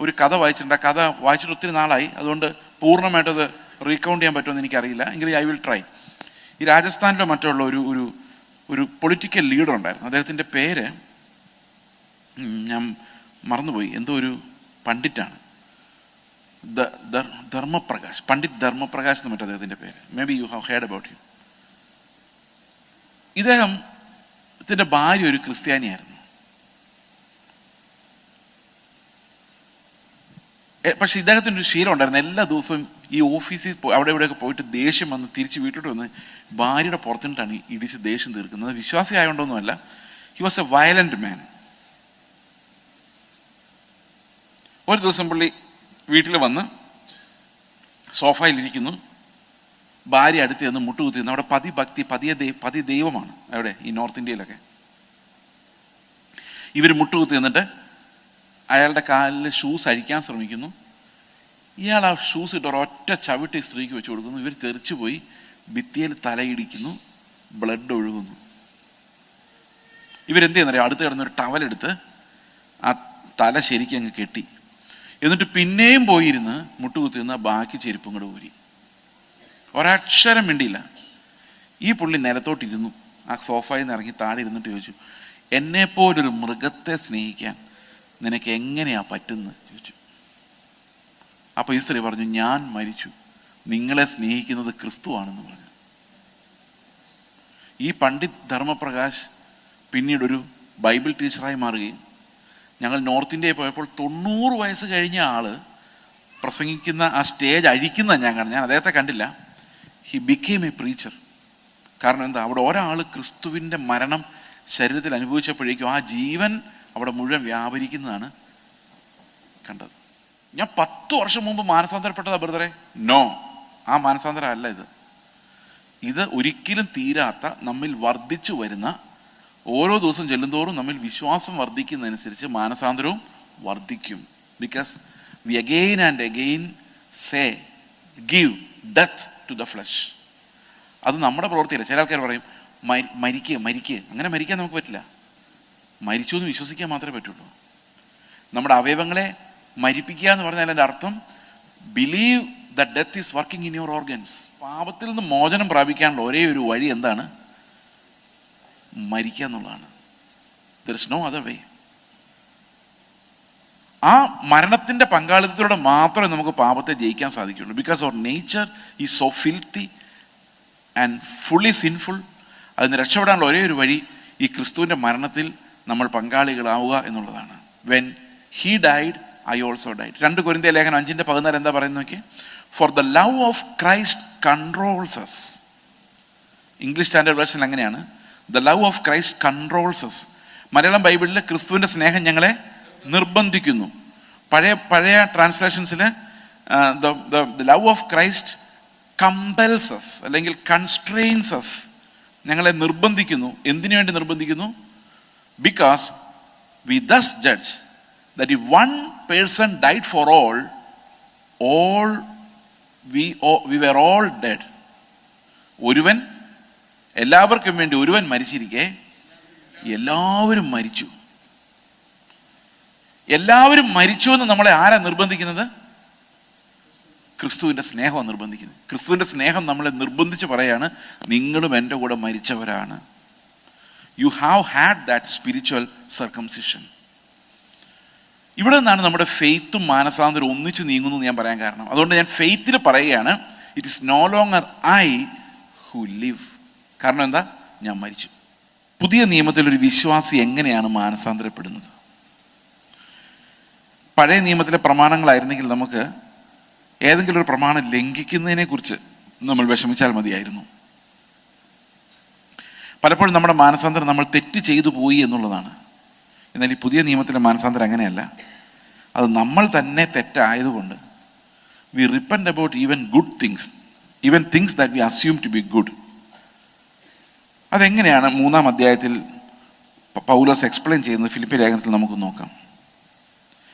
ഒരു കഥ വായിച്ചിട്ടുണ്ട്. ആ കഥ വായിച്ചിട്ട് ഒത്തിരി നാളായി, അതുകൊണ്ട് പൂർണ്ണമായിട്ടത് റീകൗണ്ട് ചെയ്യാൻ പറ്റുമെന്ന് എനിക്കറിയില്ല, എങ്കിലും ഐ വിൽ ട്രൈ. ഈ രാജസ്ഥാനിലോ മറ്റുള്ള ഒരു പൊളിറ്റിക്കൽ ലീഡർ ഉണ്ടായിരുന്നു. അദ്ദേഹത്തിൻ്റെ പേര് ഞാൻ മറന്നുപോയി, എന്തോ ഒരു പണ്ഡിറ്റാണ്, ധർമ്മപ്രകാശ്, പണ്ഡിറ്റ് ധർമ്മപ്രകാശ് എന്ന് മറ്റേ അദ്ദേഹത്തിൻ്റെ പേര്. May be you have heard about him. ഇദ്ദേഹത്തിൻ്റെ ഭാര്യ ഒരു ക്രിസ്ത്യാനിയായിരുന്നു. പക്ഷെ ഇദ്ദേഹത്തിൻ്റെ ഒരു ശീലം ഉണ്ടായിരുന്നു, എല്ലാ ദിവസവും ഈ ഓഫീസിൽ അവിടെ ഇവിടെയൊക്കെ പോയിട്ട് ദേഷ്യം വന്ന് തിരിച്ച് വീട്ടിലോട്ട് വന്ന് ഭാര്യയുടെ പുറത്തിട്ടാണ് ഇടിച്ച് ദേഷ്യം തീർക്കുന്നത്. വിശ്വാസി ആയതുകൊണ്ടൊന്നുമല്ല, ഹി വാസ് എ വയലന്റ് മാൻ. ഒരു ദിവസം പുള്ളി വീട്ടിൽ വന്ന് സോഫയിലിരിക്കുന്നു, ഭാര്യ അടുത്ത് ചെന്ന് മുട്ടുകുത്തി. നമ്മുടെ പതി ദൈവമാണ് അവിടെ ഈ നോർത്ത് ഇന്ത്യയിലൊക്കെ. ഇവർ മുട്ടുകുത്തി എന്നിട്ട് അയാളുടെ കാലിൽ ഷൂസ് അഴിക്കാൻ ശ്രമിക്കുന്നു. ഇയാൾ ആ ഷൂസ് ഇട്ട് ഒരൊറ്റ ചവിട്ടി സ്ത്രീക്ക് വെച്ച് കൊടുക്കുന്നു. ഇവർ തെറിച്ചു പോയി ഭിത്തിയിൽ തലയിടിക്കുന്നു, ബ്ലഡ് ഒഴുകുന്നു. ഇവരെന്ത് ചെയ്യുന്നറിയാം, അടുത്ത് കിടന്നൊരു ടവലെടുത്ത് ആ തല ശരിക്കും അങ്ങ് കെട്ടി, എന്നിട്ട് പിന്നെയും പോയിരുന്ന് മുട്ടുകുത്തിരുന്ന ബാക്കി ചെരുപ്പും കൂടെ ഊരി. ഒരക്ഷരം മിണ്ടിയില്ല. ഈ പുള്ളി നിലത്തോട്ടിരുന്നു, ആ സോഫയിൽ നിന്ന് ഇറങ്ങി താഴെ ഇരുന്നിട്ട് ചോദിച്ചു, എന്നെപ്പോലൊരു മൃഗത്തെ സ്നേഹിക്കാൻ നിനക്ക് എങ്ങനെയാ പറ്റുന്നത് ചോദിച്ചു. അപ്പോൾ ഈ സ്ത്രീ പറഞ്ഞു, ഞാൻ മരിച്ചു, നിങ്ങളെ സ്നേഹിക്കുന്നത് ക്രിസ്തുവാണെന്ന് പറഞ്ഞു. ഈ പണ്ഡിറ്റ് ധർമ്മപ്രകാശ് പിന്നീടൊരു ബൈബിൾ ടീച്ചറായി മാറുകയും, ഞങ്ങൾ നോർത്ത് ഇന്ത്യയിൽ പോയപ്പോൾ 90 വയസ്സ് കഴിഞ്ഞ ആള് പ്രസംഗിക്കുന്ന ആ സ്റ്റേജ് അഴിക്കുന്ന ഞാൻ അദ്ദേഹത്തെ കണ്ടില്ല. He became A preacher. കാരണം എന്താ, അവിടെ ഒരാൾ ക്രിസ്തുവിൻ്റെ മരണം ശരീരത്തിൽ അനുഭവിച്ചപ്പോഴേക്കും ആ ജീവൻ അവിടെ മുഴുവൻ വ്യാപരിക്കുന്നതാണ് കണ്ടത്. ഞാൻ 10 വർഷം മുമ്പ് മാനസാന്തരപ്പെട്ടതാ ബ്രദറെ. നോ, ആ മാനസാന്തരം അല്ല ഇത്. ഇത് ഒരിക്കലും തീരാത്ത, നമ്മിൽ വർദ്ധിച്ചു വരുന്ന, ഓരോ ദിവസം ചെല്ലുന്തോറും നമ്മിൽ വിശ്വാസം വർദ്ധിക്കുന്നതനുസരിച്ച് മാനസാന്തരവും വർദ്ധിക്കും. Because we again and again say give death to the flesh. അത് നമ്മുടെ പ്രവൃത്തിയല്ല. ചില ആൾക്കാർ പറയും മരിക്കുക. അങ്ങനെ മരിക്കാൻ നമുക്ക് പറ്റില്ല. മരിച്ചു എന്ന് വിശ്വസിക്കാൻ മാത്രമേ പറ്റുള്ളൂ. നമ്മുടെ അവയവങ്ങളെ മരിപ്പിക്കുക എന്ന് പറഞ്ഞാൽ അതിൻ്റെ അർത്ഥം believe the death is working in your organs. പാപത്തിൽ നിന്ന് മോചനം പ്രാപിക്കാനുള്ള ഒരേ ഒരു വഴി എന്താണ്? മരിക്കുക എന്നുള്ളതാണ്. There is no other way. ആ മരണത്തിൻ്റെ പങ്കാളിത്തത്തിലൂടെ മാത്രമേ നമുക്ക് പാപത്തെ ജയിക്കാൻ സാധിക്കുള്ളൂ. Because our nature is so filthy and fully sinful. അതിന് രക്ഷപ്പെടാനുള്ള ഒരേ ഒരു വഴി ഈ ക്രിസ്തുവിൻ്റെ മരണത്തിൽ നമ്മൾ പങ്കാളികളാവുക എന്നുള്ളതാണ്. When he died I also died. 2 കൊരിന്ത്യർ ലേഖനം 5:14 എന്താ പറയുന്നത് നോക്കി? For the love of Christ controls us. English standard version അങ്ങനെയാണ്, the love of Christ controls us. Malayalam ബൈബിളിൽ ക്രിസ്തുവിൻ്റെ സ്നേഹം ഞങ്ങളെ നിർബന്ധിക്കുന്നു. പഴയ ട്രാൻസ്ലേഷൻസിൽ the love of Christ compels us അല്ലെങ്കിൽ കൺസ്ട്രെയിൻസ് അസ്. ഞങ്ങളെ നിർബന്ധിക്കുന്നു. എന്തിനു വേണ്ടി നിർബന്ധിക്കുന്നു? Because we thus judge that if one person died for all we were all dead. ഒരുവൻ എല്ലാവർക്കും വേണ്ടി ഒരുവൻ മരിച്ചിരിക്കെ എല്ലാവരും മരിച്ചു. എല്ലാവരും മരിച്ചു എന്ന് നമ്മളെ ആരാ നിർബന്ധിക്കുന്നത്? ക്രിസ്തുവിൻ്റെ സ്നേഹമാണ് നിർബന്ധിക്കുന്നത്. ക്രിസ്തുവിൻ്റെ സ്നേഹം നമ്മളെ നിർബന്ധിച്ച് പറയാണ്, നിങ്ങളും എൻ്റെ കൂടെ മരിച്ചവരാണ്. You have had that spiritual circumcision. ഇവിടെ നിന്നാണ് നമ്മുടെ ഫെയ്ത്തും മാനസാന്തരം ഒന്നിച്ച് നീങ്ങുന്നു എന്ന് ഞാൻ പറയാൻ കാരണം. അതുകൊണ്ട് ഞാൻ ഫെയ്ത്തിൽ പറയുകയാണ്, it is no longer I who live. കാരണം എന്താ? ഞാൻ മരിച്ചു. പുതിയ നിയമത്തിലൊരു വിശ്വാസി എങ്ങനെയാണ് മാനസാന്തരപ്പെടുന്നത്? പഴയ നിയമത്തിലെ പ്രമാണങ്ങളായിരുന്നെങ്കിൽ നമുക്ക് ഏതെങ്കിലും ഒരു പ്രമാണം ലംഘിക്കുന്നതിനെ കുറിച്ച് നമ്മൾ വിഷമിച്ചാൽ മതിയായിരുന്നു. പലപ്പോഴും നമ്മുടെ മാനസാന്തരം നമ്മൾ തെറ്റ് ചെയ്തു പോയി എന്നുള്ളതാണ്. എന്നാൽ ഈ പുതിയ നിയമത്തിലെ മാനസാന്തരം അങ്ങനെയല്ല. അത് നമ്മൾ തന്നെ തെറ്റായതുകൊണ്ട് we repent about even good things, even things that we assume to be good. അതെങ്ങനെയാണ് 3-ാം അധ്യായത്തിൽ പൗലോസ് എക്സ്പ്ലെയിൻ ചെയ്യുന്നത്? ഫിലിപ്പി ലേഖനത്തിൽ നമുക്ക് നോക്കാം.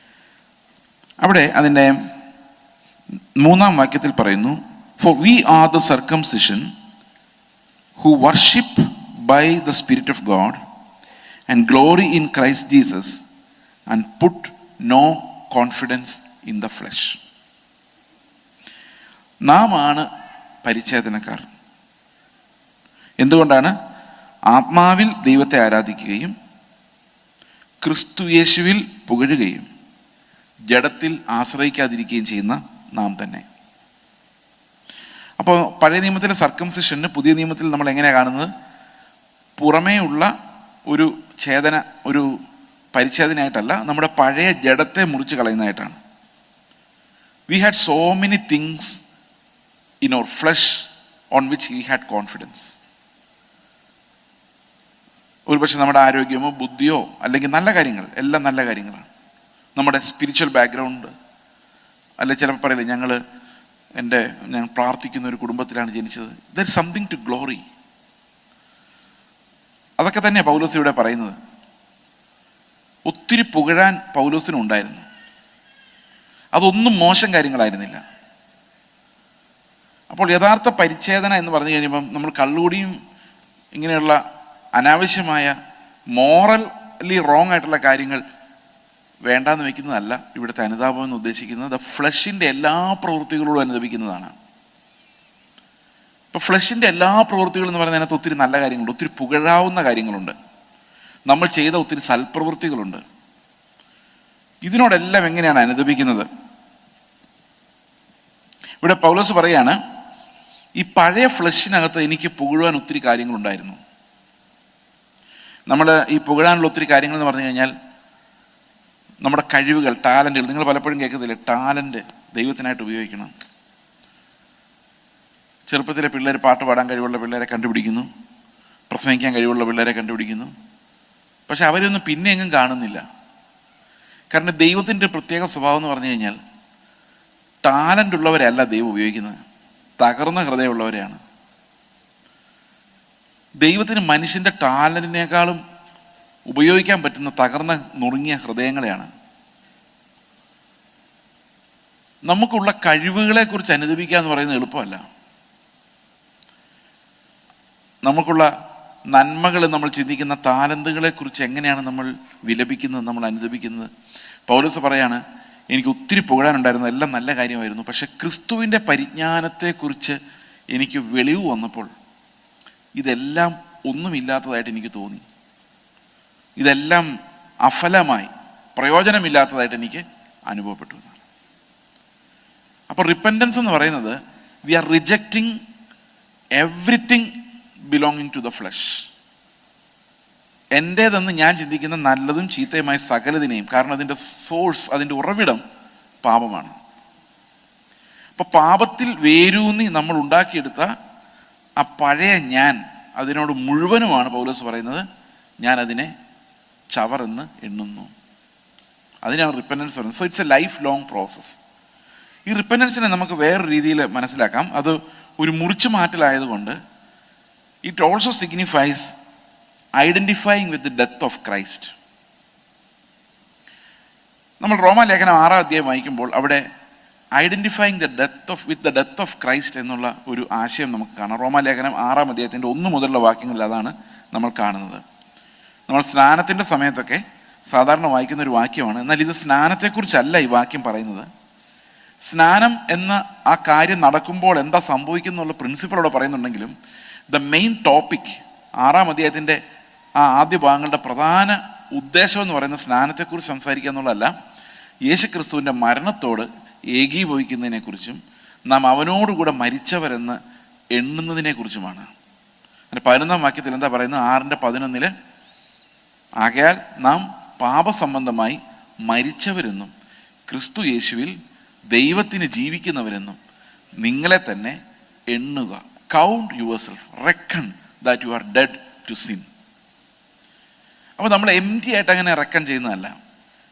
അവിടെ അതിൻ്റെ 3-ാം വാക്യത്തിൽ പറയുന്നു, for we are the circumcision who worship by the Spirit of God and glory in Christ Jesus and put no confidence in the flush. നാം ആണ് പരിച്ഛേദനക്കാർ. എന്തുകൊണ്ടാണ്? ആത്മാവിൽ ദൈവത്തെ ആരാധിക്കുകയും ക്രിസ്തു യേശുവിൽ പുകഴുകയും ജഡത്തിൽ ആശ്രയിക്കാതിരിക്കുകയും ചെയ്യുന്ന നാം തന്നെ. അപ്പോൾ പഴയ നിയമത്തിലെ സർക്കംസിഷന് പുതിയ നിയമത്തിൽ നമ്മൾ എങ്ങനെയാണ് കാണുന്നത്? പുറമേ ഉള്ള ഒരു ഛേദന, ഒരു പരിച്ഛേദനയായിട്ടല്ല, നമ്മുടെ പഴയ ജഡത്തെ മുറിച്ച് കളയുന്നതായിട്ടാണ്. We had so many things in our flesh on which he had confidence. ഒരുപക്ഷെ നമ്മുടെ ആരോഗ്യമോ ബുദ്ധിയോ അല്ലെങ്കിൽ നല്ല കാര്യങ്ങൾ, എല്ലാം നല്ല കാര്യങ്ങളാണ്. നമ്മുടെ സ്പിരിച്വൽ ബാക്ക്ഗ്രൗണ്ട്, അല്ലെ ചിലപ്പോൾ പറയില്ലേ ഞാൻ പ്രാർത്ഥിക്കുന്ന ഒരു കുടുംബത്തിലാണ് ജനിച്ചത്. There is something to glory. അതൊക്കെ തന്നെയാണ് പൗലോസ് ഇവിടെ പറയുന്നത്. ഒത്തിരി പുകഴാൻ പൗലോസിനുണ്ടായിരുന്നു. അതൊന്നും മോശം കാര്യങ്ങളായിരുന്നില്ല. അപ്പോൾ യഥാർത്ഥ പരിച്ഛേദന എന്ന് പറഞ്ഞു കഴിയുമ്പം നമ്മൾ കള്ളുകൂടിയും ഇങ്ങനെയുള്ള അനാവശ്യമായ മോറലി റോങ് ആയിട്ടുള്ള കാര്യങ്ങൾ വേണ്ടാന്ന് വെക്കുന്നതല്ല ഇവിടുത്തെ അനുതാപം എന്ന് ഉദ്ദേശിക്കുന്നത്. ഫ്ലഷിൻ്റെ എല്ലാ പ്രവൃത്തികളോടും അനുദപിക്കുന്നതാണ്. ഇപ്പം ഫ്ലഷിൻ്റെ എല്ലാ പ്രവൃത്തികളും എന്ന് പറയുന്നതിനകത്ത് ഒത്തിരി നല്ല കാര്യങ്ങളുണ്ട്, ഒത്തിരി പുകഴാവുന്ന കാര്യങ്ങളുണ്ട്, നമ്മൾ ചെയ്ത ഒത്തിരി സൽപ്രവൃത്തികളുണ്ട്. ഇതിനോടെല്ലാം എങ്ങനെയാണ് അനുദപിക്കുന്നത്? ഇവിടെ പൗലോസ് പറയാണ്, ഈ പഴയ ഫ്ലഷിനകത്ത് എനിക്ക് പുകഴുവാൻ ഒത്തിരി കാര്യങ്ങളുണ്ടായിരുന്നു. നമ്മൾ ഈ പുകഴാനുള്ള ഒത്തിരി കാര്യങ്ങൾ എന്ന് പറഞ്ഞു കഴിഞ്ഞാൽ നമ്മുടെ കഴിവുകൾ, ടാലൻറ്റുകൾ. നിങ്ങൾ പലപ്പോഴും കേൾക്കത്തില്ലേ, ടാലൻറ്റ് ദൈവത്തിനായിട്ട് ഉപയോഗിക്കണം. ചെറുപ്പത്തിലെ പിള്ളേർ പാട്ട് പാടാൻ കഴിവുള്ള പിള്ളേരെ കണ്ടുപിടിക്കുന്നു, പ്രസംഗിക്കാൻ കഴിവുള്ള പിള്ളേരെ കണ്ടുപിടിക്കുന്നു. പക്ഷെ അവരൊന്നും പിന്നെ എങ്ങും കാണുന്നില്ല. കാരണം ദൈവത്തിൻ്റെ പ്രത്യേക സ്വഭാവം എന്ന് പറഞ്ഞു കഴിഞ്ഞാൽ ടാലൻ്റ് ഉള്ളവരല്ല ദൈവം ഉപയോഗിക്കുന്നത്, തകർന്ന ഹൃദയമുള്ളവരെയാണ്. ദൈവത്തിന് മനുഷ്യൻ്റെ ടാലൻറ്റിനേക്കാളും ഉപയോഗിക്കാൻ പറ്റുന്ന തകർന്ന നുറുങ്ങിയ ഹൃദയങ്ങളെയാണ്. നമുക്കുള്ള കഴിവുകളെക്കുറിച്ച് അനുദപിക്കുക എന്ന് പറയുന്നത് എളുപ്പമല്ല. നമുക്കുള്ള നന്മകൾ, നമ്മൾ ചിന്തിക്കുന്ന താലന്തുകളെക്കുറിച്ച് എങ്ങനെയാണ് നമ്മൾ വിലപിക്കുന്നത്, നമ്മൾ അനുദപിക്കുന്നത്? പൗലോസ് പറയാണ്, എനിക്ക് ഒത്തിരി പുകഴാനുണ്ടായിരുന്നു, എല്ലാം നല്ല കാര്യമായിരുന്നു. പക്ഷെ ക്രിസ്തുവിൻ്റെ പരിജ്ഞാനത്തെക്കുറിച്ച് എനിക്ക് വെളിവ് വന്നപ്പോൾ ഇതെല്ലാം ഒന്നുമില്ലാത്തതായിട്ട് എനിക്ക് തോന്നി. ഇതെല്ലാം അഫലമായി, പ്രയോജനമില്ലാത്തതായിട്ട് എനിക്ക് അനുഭവപ്പെട്ടു. അപ്പോൾ റിപ്പൻറ്റൻസ് എന്ന് പറയുന്നത് we are rejecting everything belonging to the flesh. എൻ്റേതെന്ന് ഞാൻ ചിന്തിക്കുന്ന നല്ലതും ചീത്തയുമായ സകലതിനെയും, കാരണം അതിൻ്റെ സോഴ്സ്, അതിൻ്റെ ഉറവിടം പാപമാണ്. അപ്പോൾ പാപത്തിൽ വേരൂന്നി നമ്മൾ ഉണ്ടാക്കിയെടുത്ത ആ പഴയ ഞാൻ, അതിനോട് മുഴുവനുമാണ് പൗലോസ് പറയുന്നത്, ഞാൻ അതിനെ ചവറെന്ന് എണ്ണുന്നു. അതിനാണ് റിപ്പൻറ്റൻസ് പറയുന്നത്. So it's a life long process. ഈ റിപ്പൻറ്റൻസിനെ നമുക്ക് വേറൊരു രീതിയിൽ മനസ്സിലാക്കാം. അത് ഒരു മുറിച്ചു മാറ്റലായതുകൊണ്ട് it also signifies identifying with the death of Christ. നമ്മൾ റോമാലേഖനം 6-ാം അധ്യായം വായിക്കുമ്പോൾ അവിടെ identifying with the death of Christ എന്നുള്ള ഒരു ആശയം നമുക്ക് കാണാം. റോമാലേഖനം 6-ാം അധ്യായത്തിൻ്റെ 1 മുതലുള്ള വാക്യങ്ങളിൽ അതാണ് നമ്മൾ കാണുന്നത്. നമ്മൾ സ്നാനത്തിൻ്റെ സമയത്തൊക്കെ സാധാരണ വായിക്കുന്ന ഒരു വാക്യമാണ്. എന്നാൽ ഇത് സ്നാനത്തെക്കുറിച്ചല്ല ഈ വാക്യം പറയുന്നത്. സ്നാനം എന്ന ആ കാര്യം നടക്കുമ്പോൾ എന്താ സംഭവിക്കുന്നുള്ള പ്രിൻസിപ്പളോടെ പറയുന്നുണ്ടെങ്കിലും ദ മെയിൻ ടോപ്പിക് 6-ാം അധ്യായത്തിൻ്റെ ആ ആദ്യ ഭാഗങ്ങളുടെ പ്രധാന ഉദ്ദേശം എന്ന് പറയുന്നത് സ്നാനത്തെക്കുറിച്ച് സംസാരിക്കുക എന്നുള്ളതല്ല, യേശു ക്രിസ്തുവിൻ്റെ മരണത്തോട് ഏകീഭവിക്കുന്നതിനെക്കുറിച്ചും നാം അവനോടുകൂടെ മരിച്ചവരെന്ന് എണ്ണുന്നതിനെക്കുറിച്ചുമാണ്. അതിൻ്റെ 11-ാം വാക്യത്തിൽ എന്താ പറയുന്നത്? 6:11 ആകയാൽ നാം പാപസംബന്ധമായി മരിച്ചവരെന്നും ക്രിസ്തു യേശുവിൽ ദൈവത്തിന് ജീവിക്കുന്നവരെന്നും നിങ്ങളെ തന്നെ എണ്ണുക. Count your self, reckon that you are dead to sin. അപ്പോൾ നമ്മൾ എംറ്റി ആയിട്ട് അങ്ങനെ റെക്കൺ ചെയ്യുന്നതല്ല,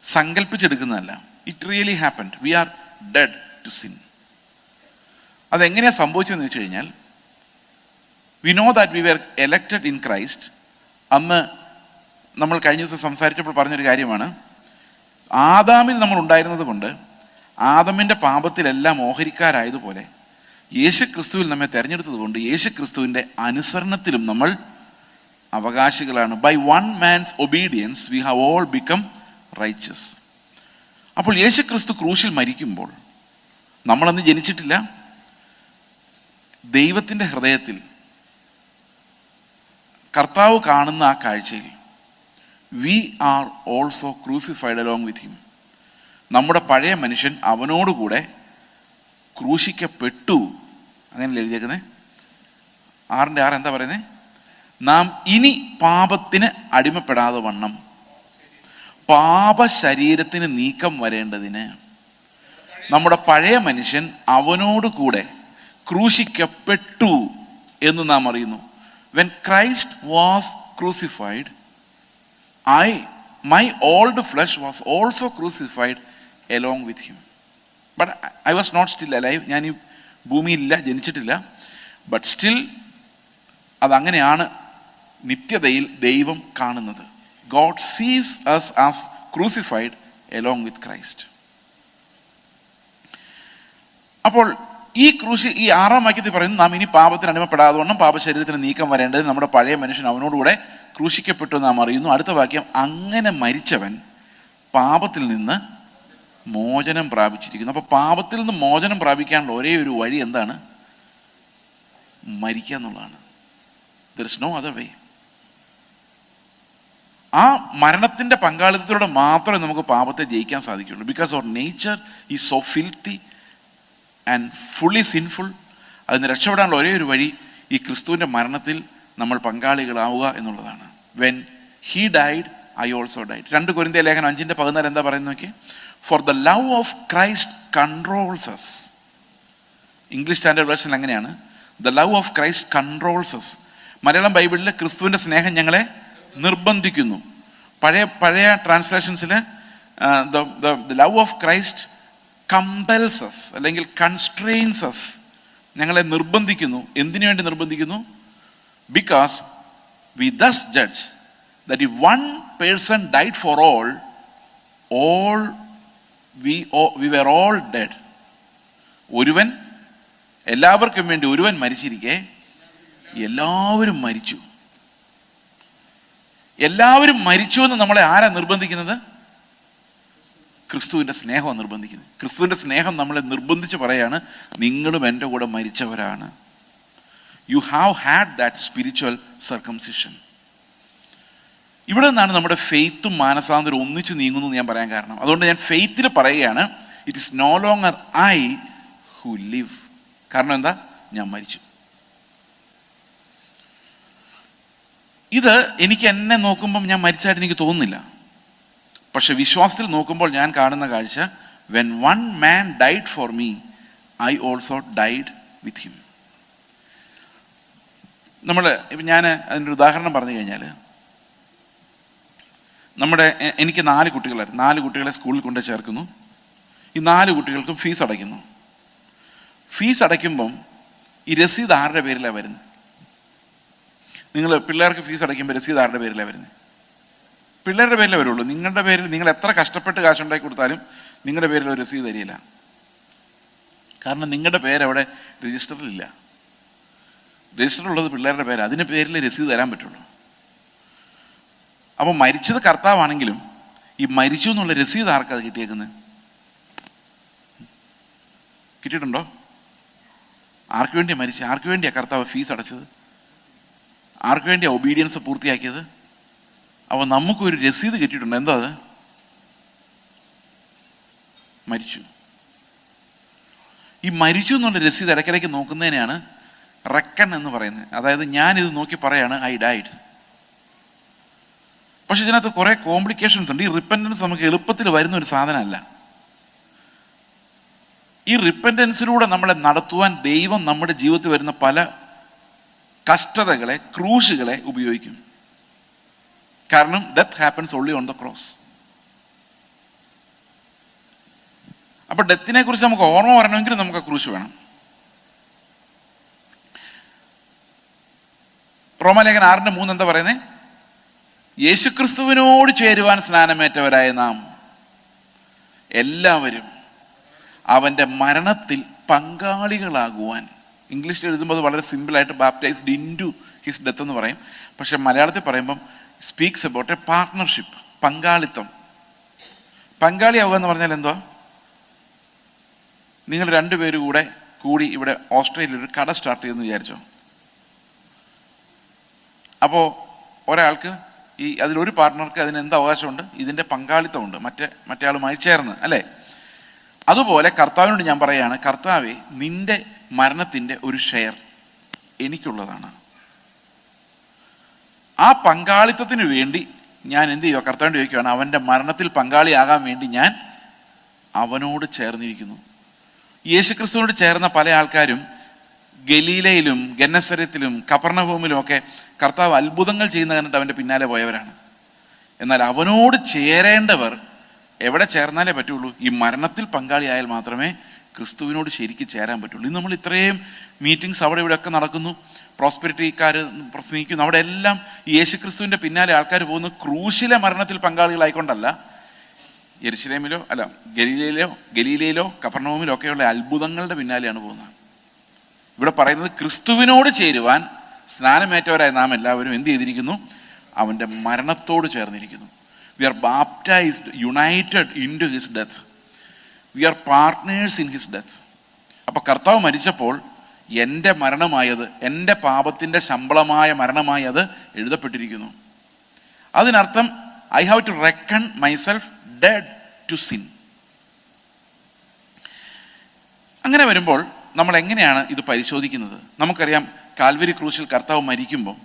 സങ്കല്പിച്ചെടുക്കുന്നതല്ല. It really happened. We are dead to sin. അതെങ്ങനെയാണ് സംഭവിച്ചതെന്ന് വെച്ച് കഴിഞ്ഞാൽ, we know that we were elected in Christ. അന്ന് നമ്മൾ കഴിഞ്ഞ ദിവസം സംസാരിച്ചപ്പോൾ പറഞ്ഞൊരു കാര്യമാണ്, ആദാമിൽ നമ്മൾ ഉണ്ടായിരുന്നത് കൊണ്ട് ആദമിൻ്റെ പാപത്തിലെല്ലാം ഓഹരിക്കാരായതുപോലെ യേശു ക്രിസ്തുവിൽ നമ്മെ തിരഞ്ഞെടുത്തത് കൊണ്ട് യേശു ക്രിസ്തുവിൻ്റെ അനുസരണത്തിലും നമ്മൾ അവകാശികളാണ്. By one man's obedience we have all become riches. അപ്പോൾ യേശു ക്രിസ്തു ക്രൂശിൽ മരിക്കുമ്പോൾ നമ്മളന്ന് ജനിച്ചിട്ടില്ല. ദൈവത്തിൻ്റെ ഹൃദയത്തിൽ കർത്താവ് കാണുന്ന ആ കാഴ്ചയിൽ we are also crucified along with him. നമ്മുടെ പഴയ മനുഷ്യൻ അവനോടുകൂടെ ക്രൂശിക്കപ്പെട്ടു. അങ്ങനെയല്ലേ എഴുതിയേക്കുന്നത്? 6:6 എന്താ പറയുന്നത്? നാം ഇനി പാപത്തിന് അടിമപ്പെടാതെ വണ്ണം പാപശരീരത്തിന് നീക്കം വരേണ്ടതിന് നമ്മുടെ പഴയ മനുഷ്യൻ അവനോട് കൂടെ ക്രൂശിക്കപ്പെട്ടു എന്ന് നാം അറിയുന്നു. When Christ was crucified, my old flesh was also crucified along with him. But I was not still alive. ഞാൻ ഈ ഭൂമിയിലില്ല, ജനിച്ചിട്ടില്ല. ബട്ട് സ്റ്റിൽ അതങ്ങനെയാണ് നിത്യതയിൽ ദൈവം കാണുന്നത്. God sees us as crucified along with Christ. അപ്പോൾ ഈ ക്രൂശി ഈ 6-ാം വാക്യത്തിൽ പറയുന്നു, നാം ഇനി പാപത്തിന് അടിമപ്പെടാതെ വണ്ണം പാപശരീരത്തിന് നീക്കം വരേണ്ടത് നമ്മുടെ പഴയ മനുഷ്യൻ അവനോടുകൂടെ ക്രൂശിക്കപ്പെട്ടു നാം അറിയുന്നു. അടുത്ത വാക്യം, അങ്ങനെ മരിച്ചവൻ പാപത്തിൽ നിന്ന് മോചനം പ്രാപിച്ചിരിക്കുന്നു. അപ്പോൾ പാപത്തിൽ നിന്ന് മോചനം പ്രാപിക്കാനുള്ള ഒരേ ഒരു വഴി എന്താണ്? മരിക്കുക എന്നുള്ളതാണ്. There is no other way. ആ മരണത്തിൻ്റെ പങ്കാളിത്തത്തിലൂടെ മാത്രമേ നമുക്ക് പാപത്തെ ജയിക്കാൻ സാധിക്കുകയുള്ളൂ. Because our nature is so filthy and fully sinful. അതിന് രക്ഷപ്പെടാനുള്ള ഒരേ ഒരു വഴി ഈ ക്രിസ്തുവിൻ്റെ മരണത്തിൽ നമ്മൾ പങ്കാളികളാവുക എന്നുള്ളതാണ്. When he died I also died. 2 കൊരിന്ത്യർ ലേഖനം 5:14 എന്താ പറയുന്നത് നോക്കി? For the love of Christ controls us. English standard version അങ്ങനെയാണ്, the love of Christ controls us. Malayalam ബൈബിളിൽ ക്രിസ്തുവിൻ്റെ സ്നേഹം ഞങ്ങളെ നിർബന്ധിക്കുന്നു. പഴയ ട്രാൻസ്ലേഷൻസിൽ the love of Christ compels us അല്ലെങ്കിൽ കൺസ്ട്രെയിൻസ് അസ്. ഞങ്ങളെ നിർബന്ധിക്കുന്നു. എന്തിനു വേണ്ടി നിർബന്ധിക്കുന്നു? Because we thus judge that if one person died for all we were all dead. ഒരുവൻ എല്ലാവർക്കും വേണ്ടി ഒരുവൻ മരിച്ചിരിക്കെ എല്ലാവരും മരിച്ചു. എല്ലാവരും മരിച്ചു എന്ന് നമ്മളെ ആരാ നിർബന്ധിക്കുന്നത്? ക്രിസ്തുവിൻ്റെ സ്നേഹമാണ് നിർബന്ധിക്കുന്നത്. ക്രിസ്തുവിൻ്റെ സ്നേഹം നമ്മളെ നിർബന്ധിച്ച് പറയാണ്, നിങ്ങളും എൻ്റെ കൂടെ മരിച്ചവരാണ്. You have had that spiritual circumcision. ഇവിടെ നിന്നാണ് നമ്മുടെ ഫെയ്ത്തും മാനസാന്തരവും ഒന്നിച്ച് നീങ്ങുന്നു എന്ന് ഞാൻ പറയാൻ കാരണം. അതുകൊണ്ട് ഞാൻ ഫെയ്ത്തിൽ പറയുകയാണ്, it is no longer I who live. കാരണം എന്താ? ഞാൻ മരിച്ചു. ഇത് എനിക്ക് എന്നെ നോക്കുമ്പം ഞാൻ മരിച്ചായിട്ട് എനിക്ക് തോന്നുന്നില്ല. പക്ഷെ വിശ്വാസത്തിൽ നോക്കുമ്പോൾ ഞാൻ കാണുന്ന കാഴ്ച, when one man died for me I also died with him. ഇപ്പം ഞാൻ അതിൻ്റെ ഉദാഹരണം പറഞ്ഞു കഴിഞ്ഞാൽ, എനിക്ക് 4 കുട്ടികളായിരുന്നു. 4 കുട്ടികളെ സ്കൂളിൽ കൊണ്ട് ചേർക്കുന്നു. ഈ 4 കുട്ടികൾക്കും ഫീസ് അടയ്ക്കുന്നു. ഫീസ് അടയ്ക്കുമ്പം ഈ രസീത് ആരുടെ പേരിലാണ് വരുന്നത്? നിങ്ങൾ പിള്ളേർക്ക് ഫീസ് അടയ്ക്കുമ്പോൾ രസീത് ആരുടെ പേരിലാണ് വരുന്നത്? പിള്ളേരുടെ പേരിലേ വരുള്ളൂ. നിങ്ങളുടെ പേരിൽ നിങ്ങൾ എത്ര കഷ്ടപ്പെട്ട് കാശുണ്ടാക്കി കൊടുത്താലും നിങ്ങളുടെ പേരിൽ ഒരു രസീത് തരില്ല. കാരണം നിങ്ങളുടെ പേരവിടെ രജിസ്റ്ററിലില്ല. രജിസ്റ്ററിലുള്ളത് പിള്ളേരുടെ പേര്, അതിൻ്റെ പേരിൽ രസീത് തരാൻ പറ്റുള്ളൂ. അപ്പോൾ മരിച്ചത് കർത്താവാണെങ്കിലും ഈ മരിച്ചു എന്നുള്ള രസീത് ആർക്കത് കിട്ടിയേക്കുന്നത്? കിട്ടിയിട്ടുണ്ടോ? ആർക്ക് വേണ്ടിയാണ് മരിച്ചത്? ആർക്ക് വേണ്ടിയാണ് കർത്താവ് ഫീസ് അടച്ചത്? ആർക്ക് വേണ്ടിയാണ് ഒബീഡിയൻസ് പൂർത്തിയാക്കിയത്? അപ്പോൾ നമുക്കൊരു രസീത് കിട്ടിയിട്ടുണ്ട്. എന്താ അത്? മരിച്ചു. ഈ മരിച്ചു എന്നുള്ള രസീത് ഇടയ്ക്കിടയ്ക്ക് നോക്കുന്നതിനെയാണ് റെക്കൺ എന്ന് പറയുന്നത്. അതായത് ഞാനിത് നോക്കി പറയാണ് ഐ ഡൈഡ്. പക്ഷെ ഇതിനകത്ത് കുറേ കോംപ്ലിക്കേഷൻസ് ഉണ്ട്. ഈ റിപ്പൻറ്റൻസ് നമുക്ക് എളുപ്പത്തിൽ വരുന്ന ഒരു സാധനമല്ല. ഈ റിപ്പൻറ്റൻസിലൂടെ നമ്മളെ നടത്തുവാൻ ദൈവം നമ്മുടെ ജീവിതത്തിൽ വരുന്ന പല കഷ്ടതകളെ, ക്രൂശുകളെ ഉപയോഗിക്കും. കാരണം death happens only on the cross. അപ്പൊ ഡെത്തിനെ കുറിച്ച് നമുക്ക് ഓർമ്മ വരണമെങ്കിൽ നമുക്ക് ആ ക്രൂശ് വേണം. റോമാലേഖനം 6:3 എന്താ പറയുന്നത്? യേശുക്രിസ്തുവിനോട് ചേരുവാൻ സ്നാനമേറ്റവരായ നാം എല്ലാവരും അവൻ്റെ മരണത്തിൽ പങ്കാളികളാകുവാൻ. ഇംഗ്ലീഷിൽ എഴുതുമ്പോൾ അത് വളരെ സിമ്പിളായിട്ട് baptized into his death എന്ന് പറയും. പക്ഷെ മലയാളത്തിൽ പറയുമ്പം സ്പീക്സ് അബൌട്ട് എ പാർട്ട്ണർഷിപ്പ്, പങ്കാളിത്തം. പങ്കാളിയാവുക എന്ന് പറഞ്ഞാൽ എന്തുവാ? നിങ്ങൾ രണ്ടുപേരും കൂടി ഇവിടെ ഓസ്ട്രേലിയയിൽ ഒരു കട സ്റ്റാർട്ട് ചെയ്തെന്ന് വിചാരിച്ചോ. അപ്പോൾ ഒരാൾക്ക് അതിലൊരു പാർട്ട്ണർക്ക് അതിന് എന്ത് അവകാശമുണ്ട്? ഇതിൻ്റെ പങ്കാളിത്തമുണ്ട് മറ്റേ ആളുമായി ചേർന്ന്, അല്ലേ? അതുപോലെ കർത്താവിനോട് ഞാൻ പറയുകയാണ്, കർത്താവേ, നിന്റെ മരണത്തിൻ്റെ ഒരു ഷെയർ എനിക്കുള്ളതാണ്. ആ പങ്കാളിത്തത്തിന് വേണ്ടി ഞാൻ എന്ത് ചെയ്യുക? കർത്താവിനോട് ചോദിക്കുകയാണ്, അവൻ്റെ മരണത്തിൽ പങ്കാളിയാകാൻ വേണ്ടി ഞാൻ അവനോട് ചേർന്നിരിക്കുന്നു. യേശുക്രിസ്തുവിനോട് ചേർന്ന പല ആൾക്കാരും ഗലീലയിലും ഗന്നസരത്തിലും കപർന്നഹൂമിലും ഒക്കെ കർത്താവ് അത്ഭുതങ്ങൾ ചെയ്യുന്ന കണ്ടിട്ട് അവൻ്റെ പിന്നാലെ പോയവരാണ്. എന്നാൽ അവനോട് ചേരേണ്ടവർ എവിടെ ചേർന്നാലേ പറ്റുള്ളൂ? ഈ മരണത്തിൽ പങ്കാളിയായാൽ മാത്രമേ ക്രിസ്തുവിനോട് ശരിക്കും ചേരാൻ പറ്റുള്ളൂ. ഇന്ന് നമ്മൾ ഇത്രയും മീറ്റിങ്സ് അവിടെ ഇവിടെയൊക്കെ നടക്കുന്നു, പ്രോസ്പെരിറ്റിക്കാർ പ്രസംഗിക്കുന്നു, അവിടെ എല്ലാം യേശുക്രിസ്തുവിൻ്റെ പിന്നാലെ ആൾക്കാർ പോകുന്നു. ക്രൂശിലെ മരണത്തിൽ പങ്കാളികളായിക്കൊണ്ടല്ല, യെരുശലേമിലോ അല്ല ഗലീലയിലോ കപർന്നഹൂമിലോ ഒക്കെയുള്ള അത്ഭുതങ്ങളുടെ പിന്നാലെയാണ് പോകുന്നത്. ഇവിടെ പറയുന്നത് ക്രിസ്തുവിനോട് ചേരുവാൻ സ്നാനമേറ്റവരായ നാം എല്ലാവരും എന്ത് ചെയ്തിരിക്കുന്നു? അവൻ്റെ മരണത്തോട് ചേർന്നിരിക്കുന്നു. We are baptised, united into his death. We are partners in his death. അപ്പോൾ കർത്താവ് മരിച്ചപ്പോൾ എൻ്റെ മരണമായത്, എൻ്റെ പാപത്തിൻ്റെ ശമ്പളമായ മരണമായി അത് എഴുതപ്പെട്ടിരിക്കുന്നു. അതിനർത്ഥം I have to reckon myself dead to sin. അങ്ങനെ വരുമ്പോൾ നമ്മൾ എങ്ങനെയാണ് ഇത് പരിശോധിക്കുന്നത്? നമുക്കറിയാം, കാൽവരി ക്രൂശിൽ കർത്താവ് മരിക്കുമ്പോൾ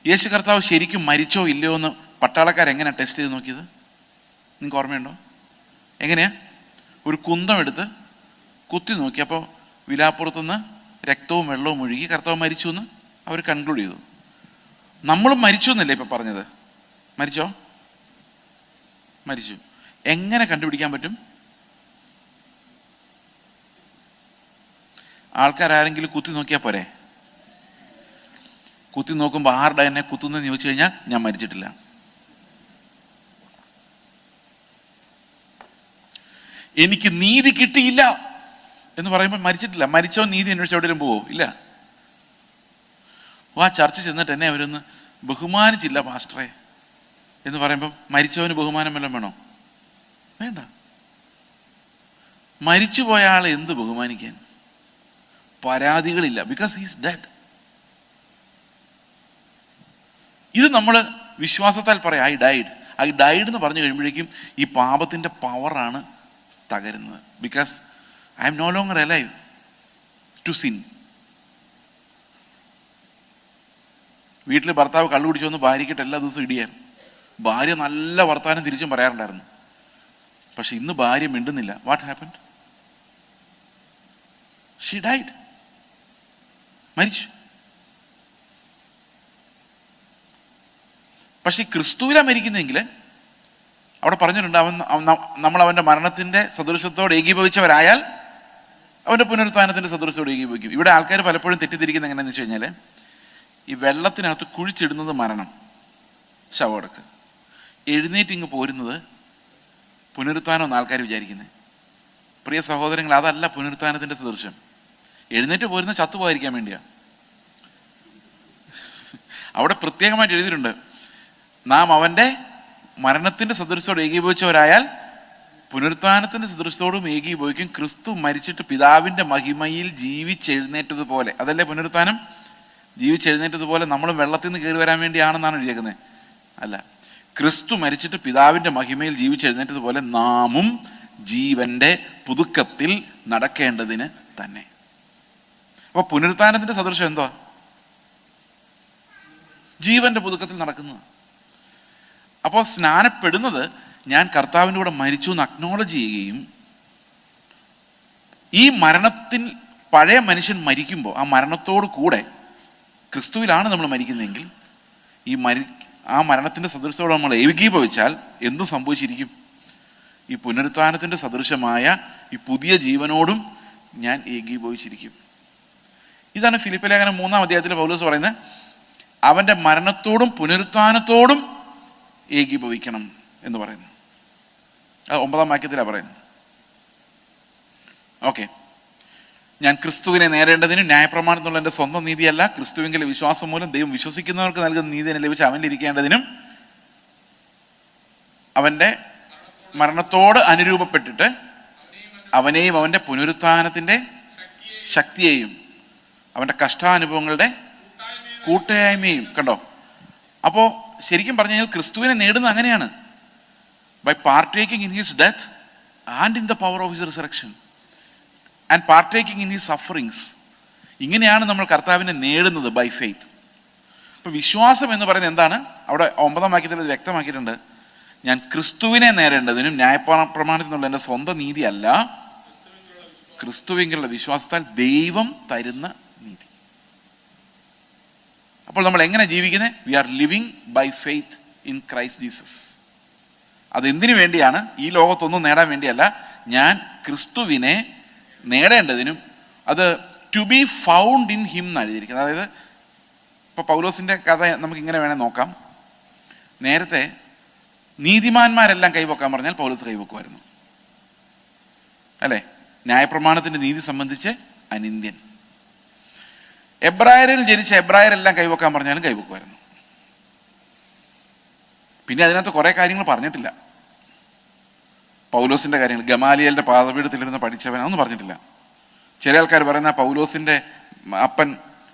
യേശു കർത്താവ് ശരിക്കും മരിച്ചോ ഇല്ലയോ എന്ന് പട്ടാളക്കാരെങ്ങനെയാണ് ടെസ്റ്റ് ചെയ്ത് നോക്കിയത്? നിങ്ങൾക്ക് ഓർമ്മയുണ്ടോ? എങ്ങനെയാ? ഒരു കുന്തം എടുത്ത് കുത്തി നോക്കിയപ്പോൾ വിലാപ്പുറത്തുനിന്ന് രക്തവും വെള്ളവും ഒഴുകി കർത്താവ് മരിച്ചു എന്ന് അവർ കൺക്ലൂഡ് ചെയ്തു. നമ്മളും മരിച്ചു എന്നല്ലേ ഇപ്പം പറഞ്ഞത്? മരിച്ചോ? മരിച്ചു. എങ്ങനെ കണ്ടുപിടിക്കാൻ പറ്റും? ആൾക്കാരെങ്കിലും കുത്തി നോക്കിയാൽ പോരെ? കുത്തി നോക്കുമ്പോൾ ആരുടെ എന്നെ കുത്തുന്നതെന്ന് ചോദിച്ചു കഴിഞ്ഞാൽ ഞാൻ മരിച്ചിട്ടില്ല. എനിക്ക് നീതി കിട്ടിയില്ല എന്ന് പറയുമ്പോൾ മരിച്ചിട്ടില്ല. മരിച്ചോ നീതി അന്വേഷിച്ച് എവിടെയും പോവോ? ഇല്ല. ആ ചർച്ച ചെന്നിട്ട് എന്നെ അവരൊന്ന് ബഹുമാനിച്ചില്ല പാസ്റ്ററെ എന്ന് പറയുമ്പം മരിച്ചവന് ബഹുമാനം വല്ലതും വേണോ? വേണ്ട. മരിച്ചുപോയ ആളെ എന്ത് ബഹുമാനിക്കാൻ? പരാതികളില്ല, ബിക്കോസ് ഹീസ് ഡെഡ്. ഇത് നമ്മൾ വിശ്വാസത്താൽ പറയാം, ഐ ഡൈഡ് എന്ന് പറഞ്ഞു കഴിയുമ്പോഴേക്കും ഈ പാപത്തിൻ്റെ പവറാണ് തകരുന്നത്. Because I'm no longer alive to sin. വീട്ടിൽ ഭർത്താവ് കള്ളു കുടിച്ചു വന്ന് ഭാര്യയ്ക്കിട്ട് എല്ലാ ദിവസവും ഇടിയാൻ. ഭാര്യ നല്ല വർത്താനം തിരിച്ചും പറയാറുണ്ടായിരുന്നു. പക്ഷെ ഇന്ന് ഭാര്യ മിണ്ടുന്നില്ല. What happened? She died. മരിച്ചു. പക്ഷെ ക്രിസ്തുവിലാണ് മരിക്കുന്നതെങ്കിൽ അവിടെ പറഞ്ഞിട്ടുണ്ട്, നമ്മൾ അവൻ്റെ മരണത്തിൻ്റെ സദൃശത്തോട് ഏകീഭവിച്ചവരായാൽ അവൻ്റെ പുനരുത്ഥാനത്തിൻ്റെ സദൃശത്തോട് ഏകീഭവിക്കും. ഇവിടെ ആൾക്കാർ പലപ്പോഴും തെറ്റിദ്ധരിക്കുന്നത് എങ്ങനെയാണെന്ന് വെച്ച് കഴിഞ്ഞാൽ, ഈ വെള്ളത്തിനകത്ത് കുഴിച്ചിടുന്നത് മരണം, ശവമടക്ക്, എഴുന്നേറ്റ് ഇങ്ങ് പോരുന്നത് പുനരുത്ഥാനം എന്ന് ആൾക്കാർ വിചാരിക്കുന്നത്. പ്രിയ സഹോദരങ്ങൾ, അതല്ല പുനരുത്ഥാനത്തിൻ്റെ സദൃശം. എഴുന്നേറ്റ് പോരുന്നത് ചത്തുപോകാതിരിക്കാൻ വേണ്ടിയാ. അവിടെ പ്രത്യേകമായിട്ട് എഴുതിയിട്ടുണ്ട്, നാം അവൻ്റെ മരണത്തിൻ്റെ സദൃശത്തോട് ഏകീഭവിച്ചവരായാൽ പുനരുത്ഥാനത്തിൻ്റെ സദൃശത്തോടും ഏകീഭവിക്കും. ക്രിസ്തു മരിച്ചിട്ട് പിതാവിൻ്റെ മഹിമയിൽ ജീവിച്ചെഴുന്നേറ്റതുപോലെ, അതല്ലേ പുനരുത്ഥാനം? ജീവിച്ചെഴുന്നേറ്റതുപോലെ നമ്മളും വെള്ളത്തിൽ നിന്ന് കയറി വരാൻ വേണ്ടിയാണെന്നാണ് എഴുതിയേക്കുന്നത്. അല്ല, ക്രിസ്തു മരിച്ചിട്ട് പിതാവിൻ്റെ മഹിമയിൽ ജീവിച്ചെഴുന്നേറ്റതുപോലെ നാമും ജീവന്റെ പുതുക്കത്തിൽ നടക്കേണ്ടതിന് തന്നെ. അപ്പോൾ പുനരുത്ഥാനത്തിൻ്റെ സദൃശം എന്തുവാ? ജീവന്റെ പുതുക്കത്തിൽ നടക്കുന്നത്. അപ്പോൾ സ്നാനപ്പെടുന്നത് ഞാൻ കർത്താവിൻ്റെ കൂടെ മരിച്ചു എന്ന് അക്നോളജ് ചെയ്യുകയും, ഈ മരണത്തിൽ പഴയ മനുഷ്യൻ മരിക്കുമ്പോൾ ആ മരണത്തോടു കൂടെ ക്രിസ്തുവിലാണ് നമ്മൾ മരിക്കുന്നതെങ്കിൽ ആ മരണത്തിൻ്റെ സദൃശത്തോടെ നമ്മൾ ഏകീഭവിച്ചാൽ എന്ത് സംഭവിച്ചിരിക്കും? ഈ പുനരുത്ഥാനത്തിൻ്റെ സദൃശമായ ഈ പുതിയ ജീവനോടും ഞാൻ ഏകീഭവിച്ചിരിക്കും. ഇതാണ് ഫിലിപ്പി ലേഖനം 3-ാം അധ്യായത്തിൽ പൗലോസ് പറയുന്നത്, അവൻ്റെ മരണത്തോടും പുനരുത്ഥാനത്തോടും ഏകീഭവിക്കണം എന്ന് പറയുന്നു. അത് 9-ാം വാക്യത്തിലാണ് പറയുന്നത്. ഓക്കെ, ഞാൻ ക്രിസ്തുവിനെ നേടേണ്ടതിനും ന്യായപ്രമാണത്തിനുള്ള എൻ്റെ സ്വന്തം നീതിയല്ല, ക്രിസ്തുവിൻ്റെ വിശ്വാസം മൂലം ദൈവം വിശ്വസിക്കുന്നവർക്ക് നൽകുന്ന നീതിനെ ലഭിച്ച് അവനിലിരിക്കേണ്ടതിനും അവൻ്റെ മരണത്തോട് അനുരൂപപ്പെട്ടിട്ട് അവനെയും അവൻ്റെ പുനരുത്ഥാനത്തിൻ്റെ ശക്തിയെയും അവൻ്റെ കഷ്ടാനുഭവങ്ങളുടെ കൂട്ടായ്മയും കണ്ടോ. അപ്പോൾ ശരിക്കും പറഞ്ഞു കഴിഞ്ഞാൽ ക്രിസ്തുവിനെ നേടുന്നത് അങ്ങനെയാണ്, by partaking in his death and in the power of his resurrection and partaking in his sufferings. ഇങ്ങനെയാണ് നമ്മൾ കർത്താവിനെ നേടുന്നത്, ബൈ ഫെയ്ത്ത്. അപ്പോൾ വിശ്വാസം എന്ന് പറയുന്നത് എന്താണ്? അവിടെ 9-ാം വാക്യത്തിൽ വ്യക്തമാക്കിയിട്ടുണ്ട്. ഞാൻ ക്രിസ്തുവിനെ നേടേണ്ടതിനും ന്യായപ്രമാണത്തിൽ നിന്നുള്ള എൻ്റെ സ്വന്തം നീതി അല്ല, ക്രിസ്തുവിലുള്ള വിശ്വാസത്താൽ ദൈവം തരുന്ന നീതി. അപ്പോൾ നമ്മൾ എങ്ങനെ ജീവിക്കുന്നത്? We are living by faith in Christ Jesus. അതെന്തിനു വേണ്ടിയാണ്? ഈ ലോകത്തൊന്നും നേടാൻ വേണ്ടിയല്ല, ഞാൻ ക്രിസ്തുവിനെ നേടേണ്ടതിനും. അത് to be found in him എന്നാണ് എഴുതിയിരിക്കുന്നത്. അതായത് ഇപ്പോൾ പൗലോസിൻ്റെ കഥ നമുക്കിങ്ങനെ വേണേൽ നോക്കാം. നേരത്തെ നീതിമാന്മാരെല്ലാം കൈവക്കാൻ പറഞ്ഞാൽ പൗലോസ് കൈവക്കുമായിരുന്നു, അല്ലേ? ന്യായപ്രമാണത്തിൻ്റെ നീതി സംബന്ധിച്ച് അനിന്ദ്യൻ. എബ്രായരിൽ ജനിച്ച എബ്രായരെല്ലാം കൈവക്കാൻ പറഞ്ഞാലും കൈവക്കുമായിരുന്നു. പിന്നെ അതിനകത്ത് കുറേ കാര്യങ്ങൾ പറഞ്ഞിട്ടില്ല. പൗലോസിൻ്റെ കാര്യങ്ങൾ, ഗമാലിയലിൻ്റെ പാദപീഠത്തിലിരുന്ന് പഠിച്ചവൻ, അതൊന്നും പറഞ്ഞിട്ടില്ല. ചില ആൾക്കാർ പറയുന്ന പൗലോസിൻ്റെ അപ്പൻ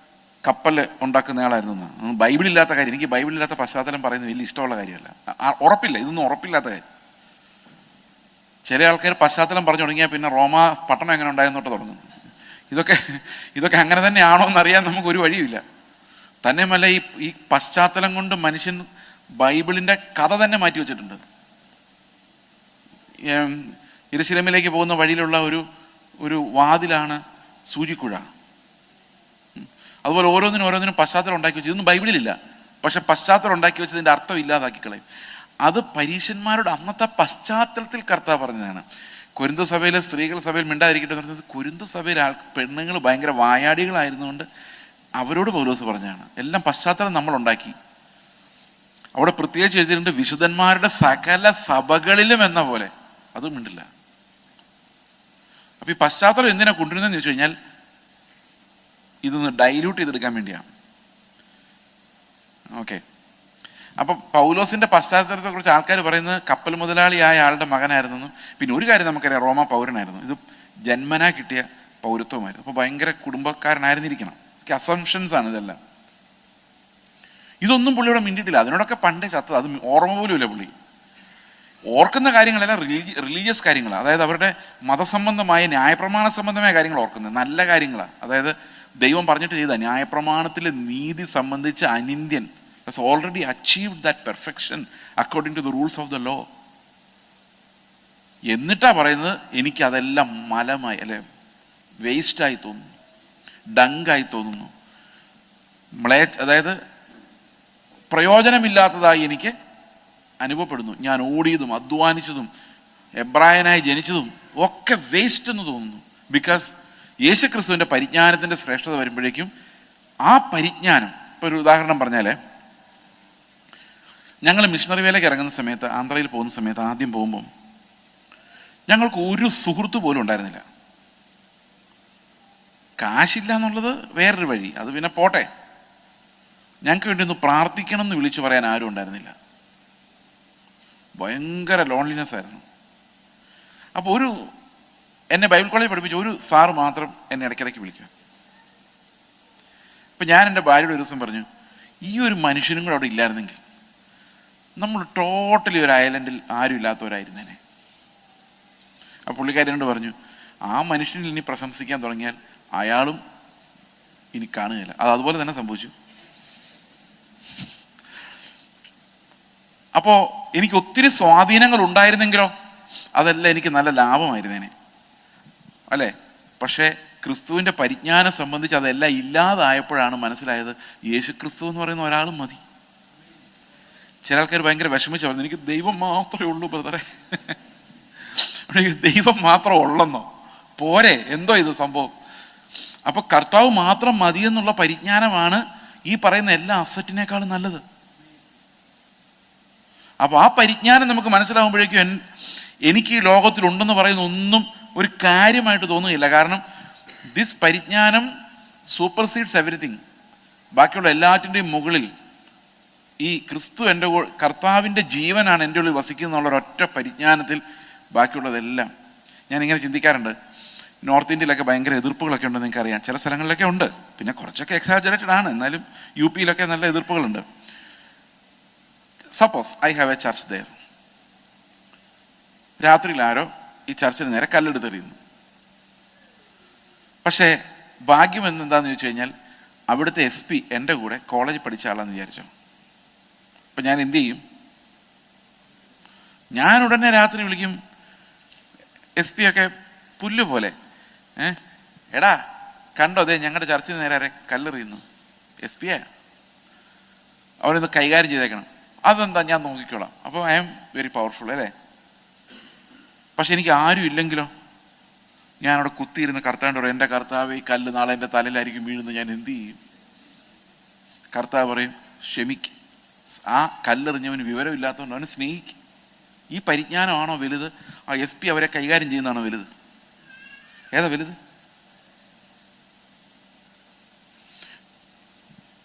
കപ്പൽ ഉണ്ടാക്കുന്ന ആളായിരുന്നു എന്നാണ്. ബൈബിളില്ലാത്ത കാര്യം. എനിക്ക് ബൈബിളില്ലാത്ത പശ്ചാത്തലം പറയുന്നത് വലിയ ഇഷ്ടമുള്ള കാര്യമല്ല, ഉറപ്പില്ല, ഇതൊന്നും ഉറപ്പില്ലാത്ത കാര്യം. ചില ആൾക്കാർ പശ്ചാത്തലം പറഞ്ഞു തുടങ്ങിയാൽ പിന്നെ റോമ പട്ടണം എങ്ങനെ ഉണ്ടായെന്നോട്ട് തുടങ്ങുന്നു. ഇതൊക്കെ അങ്ങനെ തന്നെയാണോ എന്നറിയാൻ നമുക്കൊരു വഴിയില്ല. തന്നെയുമല്ല, ഈ പശ്ചാത്തലം കൊണ്ട് മനുഷ്യൻ ബൈബിളിൻ്റെ കഥ തന്നെ മാറ്റി വെച്ചിട്ടുണ്ട്. യെരൂശലേമിലേക്ക് പോകുന്ന വഴിയിലുള്ള ഒരു വാതിലാണ് സൂചിക്കുഴ. അതുപോലെ ഓരോന്നിനും പശ്ചാത്തലം ഉണ്ടാക്കി വെച്ചു. ഇതൊന്നും ബൈബിളിലില്ല, പക്ഷെ പശ്ചാത്തലം ഉണ്ടാക്കി വെച്ചതിൻ്റെ അർത്ഥം ഇല്ലാതാക്കി കളയും. അത് പരീശന്മാരുടെ അന്നത്തെ പശ്ചാത്തലത്തിൽ കർത്താവ് പറഞ്ഞതാണ്. കൊരിന്ത സഭയിലെ സ്ത്രീകൾ സഭയിൽ മിണ്ടാതിരിക്കട്ടെ എന്ന് പറഞ്ഞത്, കൊരിന്ത സഭയിൽ പെണ്ണുങ്ങൾ ഭയങ്കര വായാടികളായിരുന്നുകൊണ്ട് അവരോട് പൗലോസ് പറഞ്ഞാണ്. എല്ലാം പശ്ചാത്തലം നമ്മളുണ്ടാക്കി. അവിടെ പ്രത്യേകിച്ച് എഴുതിയിട്ടുണ്ട്, വിശുദ്ധന്മാരുടെ സകല സഭകളിലും എന്ന പോലെ. അതും മിണ്ടില്ല. അപ്പൊ ഈ പശ്ചാത്തലം എന്തിനാ കൊണ്ടുവരുന്നതെന്ന് ചോദിച്ചു കഴിഞ്ഞാൽ ഇതൊന്ന് ഡൈല്യൂട്ട് ചെയ്തെടുക്കാൻ വേണ്ടിയാണ്. ഓക്കെ. അപ്പം പൗലോസിന്റെ പശ്ചാത്തലത്തെ കുറിച്ച് ആൾക്കാർ പറയുന്നത് കപ്പൽ മുതലാളിയായ ആളുടെ മകനായിരുന്നെന്നും, പിന്നെ ഒരു കാര്യം നമുക്കറിയാം, റോമ പൗരനായിരുന്നു. ഇത് ജന്മനാ കിട്ടിയ പൗരത്വമായിരുന്നു. അപ്പോൾ ഭയങ്കര കുടുംബക്കാരനായിരുന്നിരിക്കണം. അസംഷൻസ് ആണ് ഇതെല്ലാം. ഇതൊന്നും പുള്ളിയോടെ മിണ്ടിയിട്ടില്ല. അതിനോടൊക്കെ പണ്ടേ ചത്തത്. അത് ഓർമ്മ പോലും ഇല്ല പുള്ളി. ഓർക്കുന്ന കാര്യങ്ങളെല്ലാം റിലീജിയസ് കാര്യങ്ങളാണ്. അതായത് അവരുടെ മതസംബന്ധമായ ന്യായപ്രമാണ സംബന്ധമായ കാര്യങ്ങൾ ഓർക്കുന്നത്, നല്ല കാര്യങ്ങളാണ്. അതായത് ദൈവം പറഞ്ഞിട്ട് ചെയ്ത ന്യായപ്രമാണത്തിലെ നീതി സംബന്ധിച്ച് അനിന്ദ്യൻ has already achieved that perfection according to the rules of the law. എന്നിട്ടാ പറയുന്നത്, എനിക്കതെല്ലാം മലമായി, അല്ലെ, വേസ്റ്റായി തോന്നുന്നു, ഡങ്കായി തോന്നുന്നു, അതായത് പ്രയോജനമില്ലാത്തതായി എനിക്ക് അനുഭവപ്പെടുന്നു. ഞാൻ ഓടിയതും അധ്വാനിച്ചതും എബ്രായനായി ജനിച്ചതും ഒക്കെ വേസ്റ്റ് എന്ന് തോന്നുന്നു. ബിക്കോസ് യേശുക്രിസ്തുവിൻ്റെ പരിജ്ഞാനത്തിൻ്റെ ശ്രേഷ്ഠത വരുമ്പോഴേക്കും ആ പരിജ്ഞാനം, ഇപ്പോൾ ഒരു ഉദാഹരണം പറഞ്ഞാൽ, ഞങ്ങൾ മിഷണറി വേലയ്ക്ക് ഇറങ്ങുന്ന സമയത്ത്, ആന്ധ്രയിൽ പോകുന്ന സമയത്ത്, ആദ്യം പോകുമ്പം ഞങ്ങൾക്ക് ഒരു സുഹൃത്ത് പോലും ഉണ്ടായിരുന്നില്ല. കാശില്ല എന്നുള്ളത് വേറൊരു വഴി, അത് പിന്നെ പോട്ടെ. ഞങ്ങൾക്ക് വേണ്ടി ഒന്ന് പ്രാർത്ഥിക്കണം എന്ന് വിളിച്ചു പറയാൻ ആരും ഉണ്ടായിരുന്നില്ല. ഭയങ്കര ലോൺലിനെസ് ആയിരുന്നു. അപ്പോൾ എന്നെ ബൈബിൾ കോളേജിൽ പഠിപ്പിച്ച ഒരു സാറ് മാത്രം എന്നെ ഇടയ്ക്കിടയ്ക്ക് വിളിക്കുക. അപ്പം ഞാൻ എൻ്റെ ഭാര്യയുടെ ഒരു ദിവസം പറഞ്ഞു, ഈ ഒരു മനുഷ്യനും കൂടെ അവിടെ ഇല്ലായിരുന്നെങ്കിൽ നമ്മൾ ടോട്ടലി ഒരു ഐലൻഡിൽ ആരും ഇല്ലാത്തവരായിരുന്നേനെ. ആ പുള്ളിക്കാരനോട് പറഞ്ഞു, ആ മനുഷ്യനിൽ ഇനി പ്രശംസിക്കാൻ തുടങ്ങിയാൽ അയാളും ഇനി കാണുകയില്ല. അതുപോലെ തന്നെ സംഭവിച്ചു. അപ്പോൾ എനിക്ക് ഒത്തിരി സ്വാധീനങ്ങൾ ഉണ്ടായിരുന്നെങ്കിലോ അതെല്ലാം എനിക്ക് നല്ല ലാഭമായിരുന്നേനെ, അല്ലേ? പക്ഷേ ക്രിസ്തുവിൻ്റെ പരിജ്ഞാനം സംബന്ധിച്ച് അതെല്ലാം ഇല്ലാതായപ്പോഴാണ് മനസ്സിലായത്, യേശു ക്രിസ്തു എന്ന് പറയുന്ന ഒരാളും മതി. ചില ആൾക്കാർ ഭയങ്കര വിഷമിച്ച് പറഞ്ഞു, എനിക്ക് ദൈവം മാത്രമേ ഉള്ളൂ ബ്രദറെ. ദൈവം മാത്രം ഉള്ളെന്നോ? പോരെ, എന്തോ ഇത് സംഭവം? അപ്പൊ കർത്താവ് മാത്രം മതിയെന്നുള്ള പരിജ്ഞാനമാണ് ഈ പറയുന്ന എല്ലാ അസറ്റിനേക്കാളും നല്ലത്. അപ്പൊ ആ പരിജ്ഞാനം നമുക്ക് മനസ്സിലാകുമ്പോഴേക്കും എനിക്ക് ഈ ലോകത്തിലുണ്ടെന്ന് പറയുന്ന ഒന്നും ഒരു കാര്യമായിട്ട് തോന്നുകയില്ല. കാരണം ദിസ് പരിജ്ഞാനം സൂപ്പർസീഡ്സ് എവരിത്തിങ്. ബാക്കിയുള്ള എല്ലാറ്റിൻ്റെയും മുകളിൽ ഈ ക്രിസ്തു എൻ്റെ കർത്താവിൻ്റെ ജീവനാണ് എൻ്റെ ഉള്ളിൽ വസിക്കുന്നുള്ള ഒരൊറ്റ പരിജ്ഞാനത്തിൽ ബാക്കിയുള്ളതെല്ലാം. ഞാനിങ്ങനെ ചിന്തിക്കാറുണ്ട്, നോർത്ത് ഇന്ത്യയിലൊക്കെ ഭയങ്കര എതിർപ്പുകളൊക്കെ ഉണ്ടെന്ന് നിങ്ങൾക്കറിയാം. ചില സ്ഥലങ്ങളിലൊക്കെ ഉണ്ട്, പിന്നെ കുറച്ചൊക്കെ എക്സാജറേറ്റഡ് ആണ്, എന്നാലും UP-യിലൊക്കെ നല്ല എതിർപ്പുകളുണ്ട്. Suppose I have a church there. രാത്രിയിൽ ആരോ ഈ ചർച്ചിന് നേരെ കല്ലെടുത്തെറിയുന്നു. പക്ഷേ ഭാഗ്യം എന്താണെന്ന് ചോദിച്ചു കഴിഞ്ഞാൽ അവിടുത്തെ SP എൻ്റെ കൂടെ കോളേജിൽ പഠിച്ച ആളാന്ന് വിചാരിച്ചോ. അപ്പം ഞാൻ എന്തു ചെയ്യും? ഞാൻ ഉടനെ രാത്രി വിളിക്കും SP ഒക്കെ പുല്ല് പോലെ, എടാ കണ്ടോ അതെ ഞങ്ങളുടെ ചർച്ചിന് നേരെ കല്ലെറിയുന്നു, SP അവരൊന്ന് കൈകാര്യം ചെയ്തേക്കണം. അതെന്താ, ഞാൻ നോക്കിക്കോളാം. അപ്പോൾ ഐ ആം വെരി പവർഫുൾ അല്ലേ? പക്ഷെ എനിക്ക് ആരും ഇല്ലെങ്കിലോ, ഞാനവിടെ കുത്തിയിരുന്ന് കർത്താവിൻ്റെ പറയും, എൻ്റെ കർത്താവ് ഈ കല്ല് നാളെ എൻ്റെ തലയിലായിരിക്കും വീഴുന്നത്, ഞാൻ എന്ത് ചെയ്യും? കർത്താവ് പറയും, ക്ഷമിക്ക്. ആ കല്ലെറിഞ്ഞവന് വിവരമില്ലാത്തതുകൊണ്ട് അവന് സ്നേഹിക്കും. ഈ പരിജ്ഞാനമാണോ വലുത്? ആ SP അവരെ കൈകാര്യം ചെയ്യുന്നതാണോ വലുത്? ഏതാ വലുത്?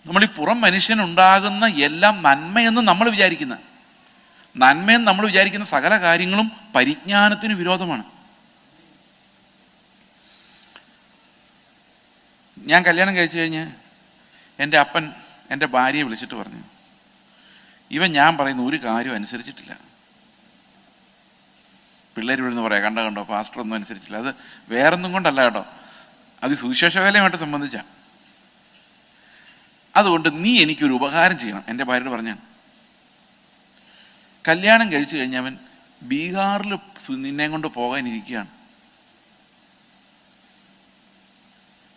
നമ്മൾ ഈ പുറം മനുഷ്യനുണ്ടാകുന്ന എല്ലാം നന്മയെന്ന് നമ്മൾ വിചാരിക്കുന്ന സകല കാര്യങ്ങളും പരിജ്ഞാനത്തിന് വിരോധമാണ്. ഞാൻ കല്യാണം കഴിച്ചു കഴിഞ്ഞ് എൻ്റെ അപ്പൻ എൻ്റെ ഭാര്യയെ വിളിച്ചിട്ട് പറഞ്ഞു, ഇവൻ ഞാൻ പറയുന്ന ഒരു കാര്യം അനുസരിച്ചിട്ടില്ല. പിള്ളേർ വിടുന്ന് പറയാം, കണ്ടോ പാസ്റ്റർ ഒന്നും അനുസരിച്ചില്ല. അത് വേറൊന്നും കൊണ്ടല്ല കേട്ടോ, അത് സുവിശേഷ വേലയുമായിട്ട് സംബന്ധിച്ചാണ്. അതുകൊണ്ട് നീ എനിക്കൊരു ഉപകാരം ചെയ്യണം. എൻ്റെ ഭാര്യയോട് പറഞ്ഞാൽ, കല്യാണം കഴിച്ചു കഴിഞ്ഞ അവൻ ബീഹാറിൽ നിന്നെ കൊണ്ട് പോകാനിരിക്കുകയാണ്.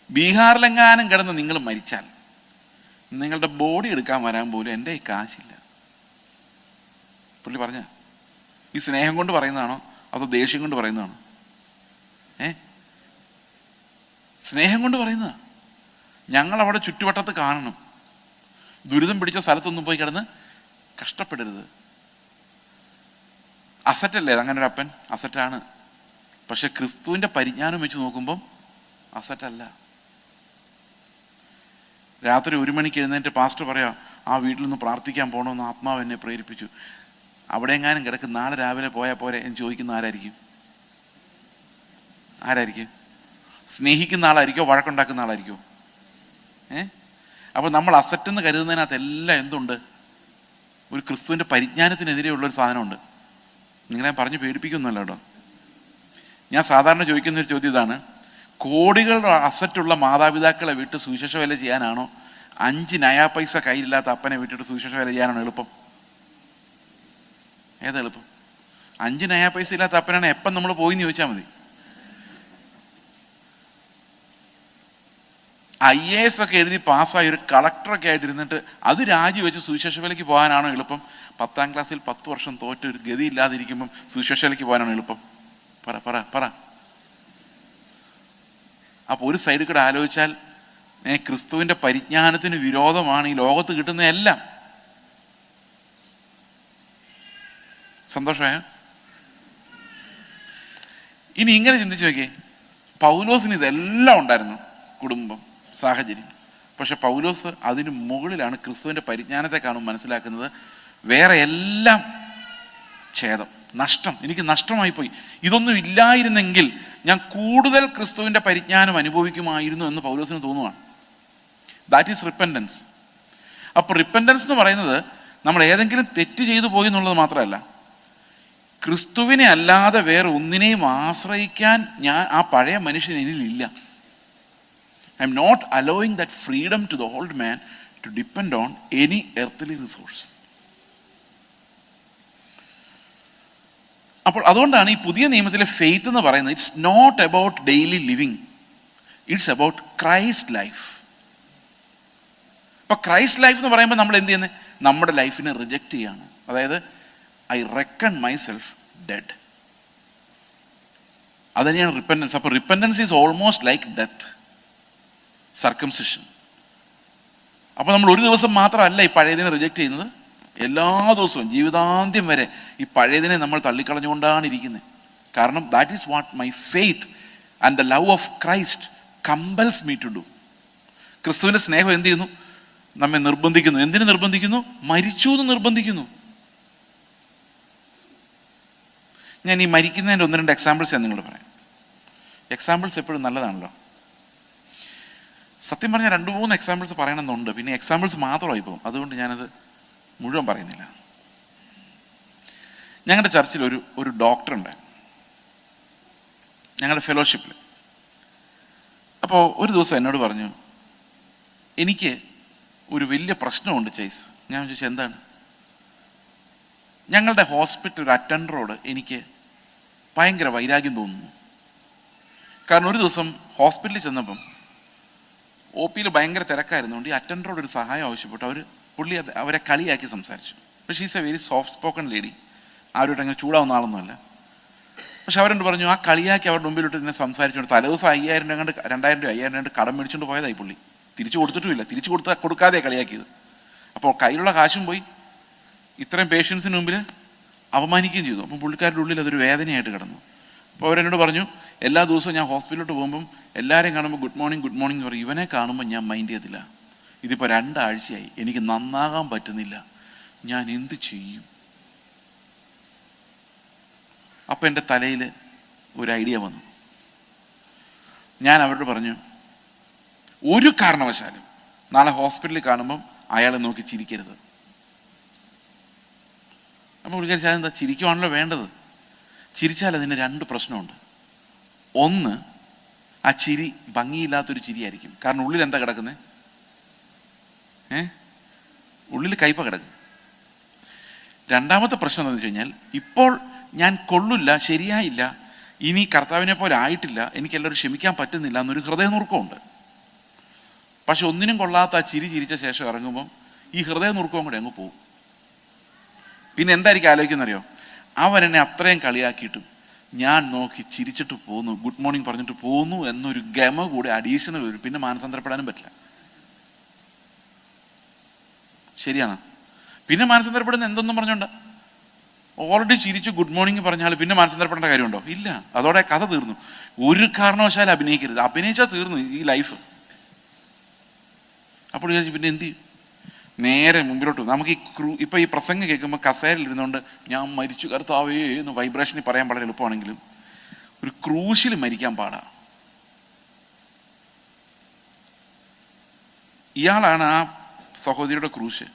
ബീഹാറിലെങ്ങാനും കിടന്ന് നിങ്ങൾ മരിച്ചാൽ നിങ്ങളുടെ ബോഡി എടുക്കാൻ വരാൻ പോലും എൻ്റെ ഈ കാശില്ല. പുള്ളി പറഞ്ഞ ഈ സ്നേഹം കൊണ്ട് പറയുന്നതാണോ അതോ ദേഷ്യം കൊണ്ട് പറയുന്നതാണോ? സ്നേഹം കൊണ്ട് പറയുന്നതാ. ഞങ്ങളവിടെ ചുറ്റുവട്ടത്ത് കാണണം, ദുരിതം പിടിച്ച സ്ഥലത്തൊന്നും പോയി കിടന്ന് കഷ്ടപ്പെടരുത്. അസറ്റല്ലേ അങ്ങനെ ഒരു അപ്പൻ? അസറ്റാണ്. പക്ഷെ ക്രിസ്തുവിൻ്റെ പരിജ്ഞാനം വെച്ച് നോക്കുമ്പം അസറ്റല്ല. രാത്രി 1 മണിക്ക് എഴുന്നേറ്റ് പാസ്റ്റർ പറയാ, ആ വീട്ടിൽ നിന്ന് പ്രാർത്ഥിക്കാൻ പോകണമെന്ന് ആത്മാവ് എന്നെ പ്രേരിപ്പിച്ചു. അവിടെ എങ്ങാനും കിടക്കും, നാളെ രാവിലെ പോയാൽ പോരെ എന്ന് ചോദിക്കുന്ന ആരായിരിക്കും? സ്നേഹിക്കുന്ന ആളായിരിക്കോ വഴക്കുണ്ടാക്കുന്ന ആളായിരിക്കോ? അപ്പോൾ നമ്മൾ അസറ്റെന്ന് കരുതുന്നതിനകത്ത് എല്ലാം എന്തുണ്ട്? ഒരു ക്രിസ്തുവിൻ്റെ പരിജ്ഞാനത്തിനെതിരെയുള്ളൊരു സാധനമുണ്ട്. നിങ്ങളെ പറഞ്ഞ് പേടിപ്പിക്കുന്നല്ലോ കേട്ടോ. ഞാൻ സാധാരണ ചോദിക്കുന്നൊരു ചോദ്യം ഇതാണ്, കോടികളുടെ അസറ്റുള്ള മാതാപിതാക്കളെ വിട്ട് സുവിശേഷ വേല ചെയ്യാനാണോ 5 നയാ പൈസ കയ്യിലില്ലാത്ത അപ്പനെ വിട്ടിട്ട് സുവിശേഷ വേല ചെയ്യാനാണോ എളുപ്പം? ഏതാ എളുപ്പം? 5 നയാ പൈസ ഇല്ലാത്ത അപ്പനാണ് എപ്പം നമ്മൾ പോയിന്ന് ചോദിച്ചാൽ മതി. IAS ഒക്കെ എഴുതി പാസ്സായി ഒരു കളക്ടറൊക്കെ ആയിട്ടിരുന്നിട്ട് അത് രാജിവെച്ച് സുവിശേഷ വേലയ്ക്ക് പോകാനാണോ എളുപ്പം? 10ാം ക്ലാസ്സിൽ 10 വർഷം തോറ്റ് ഒരു ഗതി ഇല്ലാതിരിക്കുമ്പം സുവിശേഷ വേലയ്ക്ക് പോകാനാണോ എളുപ്പം? പറ. അപ്പോൾ ഒരു സൈഡിൽ കൂടെ ആലോചിച്ചാൽ ക്രിസ്തുവിൻ്റെ പരിജ്ഞാനത്തിന് വിരോധമാണ് ഈ ലോകത്ത് കിട്ടുന്ന എല്ലാം. സന്തോഷമായ? ഇനി ഇങ്ങനെ ചിന്തിച്ചു നോക്കിയേ, പൗലോസിന് ഇതെല്ലാം ഉണ്ടായിരുന്നു, കുടുംബം, സാഹചര്യം. പക്ഷെ പൗലോസ് അതിന് മുകളിലാണ് ക്രിസ്തുവിൻ്റെ പരിജ്ഞാനത്തെ കാണുമ്പോൾ മനസ്സിലാക്കുന്നത് വേറെ എല്ലാം ഛേദം, നഷ്ടം, എനിക്ക് നഷ്ടമായിപ്പോയി. ഇതൊന്നും ഇല്ലായിരുന്നെങ്കിൽ ഞാൻ കൂടുതൽ ക്രിസ്തുവിൻ്റെ പരിജ്ഞാനം അനുഭവിക്കുമായിരുന്നു എന്ന് പൗലോസിന് തോന്നുവാണ്. That is repentance. അപ്പോൾ റിപ്പൻറ്റൻസ് എന്ന് പറയുന്നത് നമ്മൾ ഏതെങ്കിലും തെറ്റ് ചെയ്തു പോയി എന്നുള്ളത് മാത്രമല്ല, ക്രിസ്തുവിനെ അല്ലാതെ വേറെ ഒന്നിനെയും ആശ്രയിക്കാൻ ആ പഴയ മനുഷ്യൻ എന്നിലില്ല. I'm not allowing that freedom to the old man to depend on any earthly resource. അപ്പോൾ അതുകൊണ്ടാണ് ഈ പുതിയ നിയമത്തിലെ ഫെയ്ത്ത് എന്ന് പറയുന്നത് it's not about daily living, it's about Christ life. അപ്പോൾ ക്രൈസ്റ്റ് ലൈഫ് എന്ന് പറയുമ്പോൾ നമ്മൾ എന്ത് ചെയ്യുന്നത്? നമ്മുടെ ലൈഫിനെ റിജക്റ്റ് ചെയ്യാണ്. അതായത് ഐ റെക്കൺ മൈസെൽഫ് ഡെഡ്. അത് തന്നെയാണ് റിപ്പൻറ്റൻസ്. അപ്പോൾ repentance is almost like death, circumcision. അപ്പോൾ നമ്മൾ ഒരു ദിവസം മാത്രമല്ല ഈ പഴയതിനെ റിജക്റ്റ് ചെയ്യുന്നത്, എല്ലാ ദിവസവും ജീവിതാന്ത്യം വരെ ഈ പഴയതിനെ നമ്മൾ തള്ളിക്കളഞ്ഞുകൊണ്ടാണ് ഇരിക്കുന്നത്. കാരണം that is what my faith and the love of Christ compels me to do. ക്രിസ്തുവിൻ്റെ സ്നേഹം എന്ത് ചെയ്യുന്നു? നമ്മെ നിർബന്ധിക്കുന്നു. എന്തിനു നിർബന്ധിക്കുന്നു? മരിച്ചു എന്ന് നിർബന്ധിക്കുന്നു. ഞാൻ ഈ മരിക്കുന്നതിൻ്റെ 1-2 എക്സാമ്പിൾസ് ഞാൻ നിങ്ങളോട് പറയാം. എക്സാമ്പിൾസ് എപ്പോഴും നല്ലതാണല്ലോ. സത്യം പറഞ്ഞാൽ 2-3 എക്സാമ്പിൾസ് പറയണമെന്നുണ്ട്, പിന്നെ എക്സാമ്പിൾസ് മാത്രമായി പോകും. അതുകൊണ്ട് ഞാനത് മുഴുവൻ പറയുന്നില്ല. ഞങ്ങളുടെ ചർച്ചിൽ ഒരു ഡോക്ടറുണ്ട്, ഞങ്ങളുടെ ഫെലോഷിപ്പിൽ. അപ്പോൾ ഒരു ദിവസം എന്നോട് പറഞ്ഞു, എനിക്ക് ഒരു വലിയ പ്രശ്നമുണ്ട് ചേസ്. ഞാൻ ചോദിച്ചു എന്താണ്? ഞങ്ങളുടെ ഹോസ്പിറ്റൽ ഒരു അറ്റൻഡറോട് എനിക്ക് ഭയങ്കര വൈരാഗ്യം തോന്നുന്നു. കാരണം ഒരു ദിവസം ഹോസ്പിറ്റലിൽ ചെന്നപ്പം OP-യിൽ ഭയങ്കര തിരക്കായിരുന്നുകൊണ്ട് ഈ അറ്റൻഡറോട് ഒരു സഹായം ആവശ്യപ്പെട്ടു. പുള്ളി അവരെ കളിയാക്കി സംസാരിച്ചു. പക്ഷേ is a very soft spoken lady, ആരോട്ട് അങ്ങനെ ചൂടാവുന്ന ആളൊന്നുമല്ല. പക്ഷെ അവരോട് പറഞ്ഞു, ആ കളിയാക്കി അവരുടെ മുമ്പിലോട്ട് ഇങ്ങനെ സംസാരിച്ചുകൊണ്ട് തലേദിവസം 5000 രൂപ കണ്ട് 2000 രൂപ 5000 രൂപ കടം മേടിച്ചുകൊണ്ട് പോയതായി പുള്ളി. തിരിച്ചു കൊടുത്തിട്ടുമില്ല, തിരിച്ചു കൊടുക്കാതെ കളിയാക്കിയത്. അപ്പോൾ കയ്യിലുള്ള കാശും പോയി, ഇത്രയും പേഷ്യൻസിന് മുമ്പിൽ അപമാനിക്കുകയും ചെയ്തു. അപ്പം പുള്ളിക്കാരുടെ ഉള്ളിൽ അതൊരു വേദനയായിട്ട് കിടന്നു. അപ്പോൾ അവരെന്നോട് പറഞ്ഞു, എല്ലാ ദിവസവും ഞാൻ ഹോസ്പിറ്റലിലോട്ട് പോകുമ്പം എല്ലാവരെയും കാണുമ്പോൾ ഗുഡ് മോർണിംഗ് പറയും. ഇവനെ കാണുമ്പോൾ ഞാൻ മൈൻഡ് ചെയ്തില്ല. ഇതിപ്പോൾ 2 ആഴ്ചയായി, എനിക്ക് നന്നാകാൻ പറ്റുന്നില്ല, ഞാൻ എന്ത് ചെയ്യും? അപ്പം എൻ്റെ തലയിൽ ഒരു ഐഡിയ വന്നു. ഞാൻ അവരോട് പറഞ്ഞു, ഒരു കാരണവശാലും നാളെ ഹോസ്പിറ്റലിൽ കാണുമ്പം അയാളെ നോക്കി ചിരിക്കരുത്. അപ്പോൾ വിചാരിച്ചാൽ അതെന്താ? ചിരിക്കുവാണല്ലോ വേണ്ടത്. ചിരിച്ചാൽ അതിന് 2 പ്രശ്നമുണ്ട്. ഒന്ന്, ആ ചിരി ഭംഗിയില്ലാത്തൊരു ചിരിയായിരിക്കും. കാരണം ഉള്ളിൽ എന്താ കിടക്കുന്നത്? ഉള്ളിൽ കയ്പ കിടക്കും. രണ്ടാമത്തെ പ്രശ്നം എന്താണെന്ന് വെച്ച് കഴിഞ്ഞാൽ, ഇപ്പോൾ ഞാൻ കൊള്ളില്ല, ശരിയായില്ല, ഇനി കർത്താവിനെ പോലെ ആയിട്ടില്ല, എനിക്കെല്ലാവരും ക്ഷമിക്കാൻ പറ്റുന്നില്ല എന്നൊരു ഹൃദയനുറുക്കമുണ്ട്. പക്ഷെ ഒന്നിനും കൊള്ളാത്ത ആ ചിരി ചിരിച്ച ശേഷം ഇറങ്ങുമ്പം ഈ ഹൃദയനുറുക്കം കൂടെ അങ്ങ് പോകും. പിന്നെ എന്തായിരിക്കും ആലോചിക്കുന്നറിയോ? അവൻ എന്നെ അത്രയും കളിയാക്കിയിട്ടും ഞാൻ നോക്കി ചിരിച്ചിട്ട് പോന്നു, ഗുഡ് മോർണിംഗ് പറഞ്ഞിട്ട് പോന്നു എന്നൊരു ഗമ കൂടെ അഡീഷണൽ വരും. പിന്നെ മാനസാന്തരപ്പെടാനും പറ്റില്ല. ശരിയാണ്. പിന്നെ മാനസാന്തരപ്പെടുന്ന എന്തൊന്നും പറഞ്ഞോണ്ട? ഓൾറെഡി ചിരിച്ചു ഗുഡ് മോർണിംഗ് പറഞ്ഞാൽ പിന്നെ മാനസാന്തരപ്പെടേണ്ട കാര്യമുണ്ടോ? ഇല്ല. അതോടെ കഥ തീർന്നു. ഒരു കാരണവശാലും അഭിനയിക്കരുത്. അഭിനയിച്ചാൽ തീർന്നു ഈ ലൈഫ്. അപ്പോൾ വിചാരിച്ചു പിന്നെ എന്ത് ചെയ്യും? നേരെ മുമ്പിലോട്ട്. നമുക്ക് ഇപ്പം ഈ പ്രസംഗം കേൾക്കുമ്പോൾ കസേരയിൽ ഇരുന്നുകൊണ്ട് ഞാൻ മരിച്ചു കർത്താവേ എന്ന് വൈബ്രേഷനിൽ പറയാൻ വളരെ എളുപ്പമാണെങ്കിലും ഒരു ക്രൂശിൽ മരിക്കാൻ പാടാ. ഇയാളാണ് ആ സഹോദരിയുടെ ക്രൂശ്.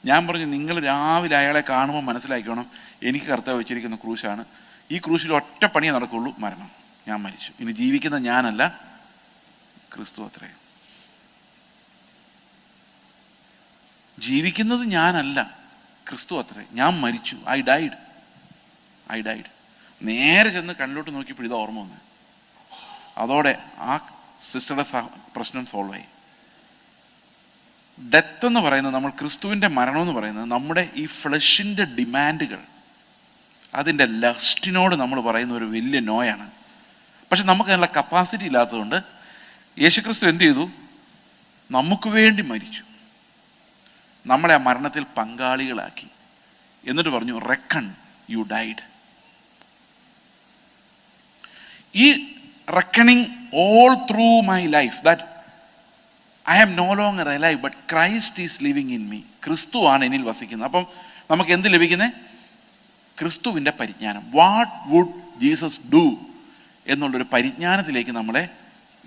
ഞാൻ പറഞ്ഞു, നിങ്ങൾ രാവിലെ അയാളെ കാണുമ്പോൾ മനസ്സിലാക്കണം, എനിക്ക് കർത്താവ് വെച്ചിരിക്കുന്ന ക്രൂശാണ്. ഈ ക്രൂശിൽ ഒറ്റ പണിയേ നടക്കുള്ളൂ, മരണം. ഞാൻ മരിച്ചു, ഇനി ജീവിക്കുന്ന ഞാനല്ല, ക്രിസ്തു അത്രേ. ജീവിക്കുന്നത് ഞാനല്ല, ക്രിസ്തു അത്രേ. ഞാൻ മരിച്ചു. I died. നേരെ ചെന്ന് കണ്ണിലോട്ട് നോക്കിയപ്പോൾ ഇത് ഓർമ്മ വന്നു. അതോടെ ആ സിസ്റ്ററുടെ പ്രശ്നം സോൾവ് ആയി. ഡെത്ത് എന്ന് പറയുന്നത്, നമ്മൾ ക്രിസ്തുവിൻ്റെ മരണം എന്ന് പറയുന്നത് നമ്മുടെ ഈ ഫ്ലഷിൻ്റെ ഡിമാൻഡുകൾ, അതിൻ്റെ ലസ്റ്റിനോട് നമ്മൾ പറയുന്ന ഒരു വലിയ നോയാണ്. പക്ഷെ നമുക്ക് അതിനുള്ള കപ്പാസിറ്റി ഇല്ലാത്തതുകൊണ്ട് യേശുക്രിസ്തു എന്ത് ചെയ്തു? നമുക്ക് വേണ്ടി മരിച്ചു, നമ്മളെ ആ മരണത്തിൽ പങ്കാളികളാക്കി. എന്നിട്ട് പറഞ്ഞു, റെക്കൺ യു ഡൈഡ്. ഈ reckoning all through my life, that I am no longer alive, but Christ is living in me. ക്രിസ്തു ആണ് എന്നിൽ വസിക്കുന്നത്. അപ്പം നമുക്ക് എന്ത് ലഭിക്കുന്നത്? ക്രിസ്തുവിൻ്റെ പരിജ്ഞാനം. വാട്ട് വുഡ് ജീസസ് ഡു എന്നുള്ളൊരു പരിജ്ഞാനത്തിലേക്ക് നമ്മളെ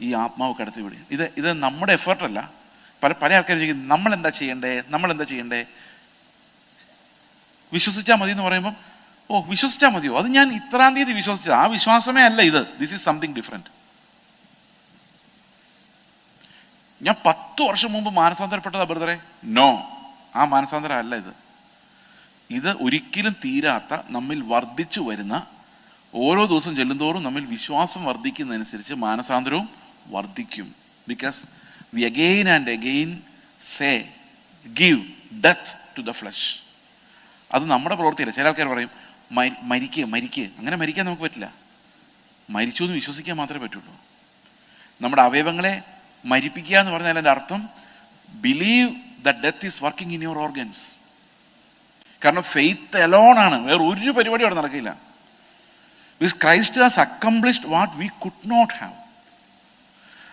ഈ ആത്മാവ് കടത്തി വിടുക. ഇത് നമ്മുടെ എഫേർട്ടല്ല. പല ആൾക്കാരും ചോദിക്കും, നമ്മളെന്താ ചെയ്യണ്ടേ? വിശ്വസിച്ചാൽ മതി എന്ന് പറയുമ്പം, വിശ്വസിച്ചാൽ മതിയോ? അത് ഞാൻ ഇത്രാം തീയതി വിശ്വസിച്ചത്. ആ വിശ്വാസമേ അല്ല ഇത്. This is something different. ഞാൻ 10 വർഷം മുമ്പ് മാനസാന്തരപ്പെട്ടതാ ബ്രദറെ. നോ, ആ മാനസാന്തരം അല്ല ഇത്. ഇത് ഒരിക്കലും തീരാത്ത, നമ്മിൽ വർദ്ധിച്ചു വരുന്ന, ഓരോ ദിവസം ചെല്ലുന്തോറും നമ്മിൽ വിശ്വാസം വർദ്ധിക്കുന്നതനുസരിച്ച് മാനസാന്തരവും വർദ്ധിക്കും. Because we again and again say give death to the flesh. അത് നമ്മുടെ പ്രവൃത്തിയല്ല. ചില ആൾക്കാർ പറയും മരിക്കുക. അങ്ങനെ മരിക്കാൻ നമുക്ക് പറ്റില്ല. മരിച്ചു എന്ന് വിശ്വസിക്കാൻ മാത്രമേ പറ്റുള്ളൂ. നമ്മുടെ അവയവങ്ങളെ മരിപ്പിക്കുക എന്ന് പറഞ്ഞാൽ അതിൻ്റെ അർത്ഥം believe that death is working in your organs. കാരണം ഫെയ്ത്ത് അലോണാണ്, വേറെ ഒരു പരിപാടി അവിടെ നടക്കില്ല. Because Christ has accomplished what we could not have.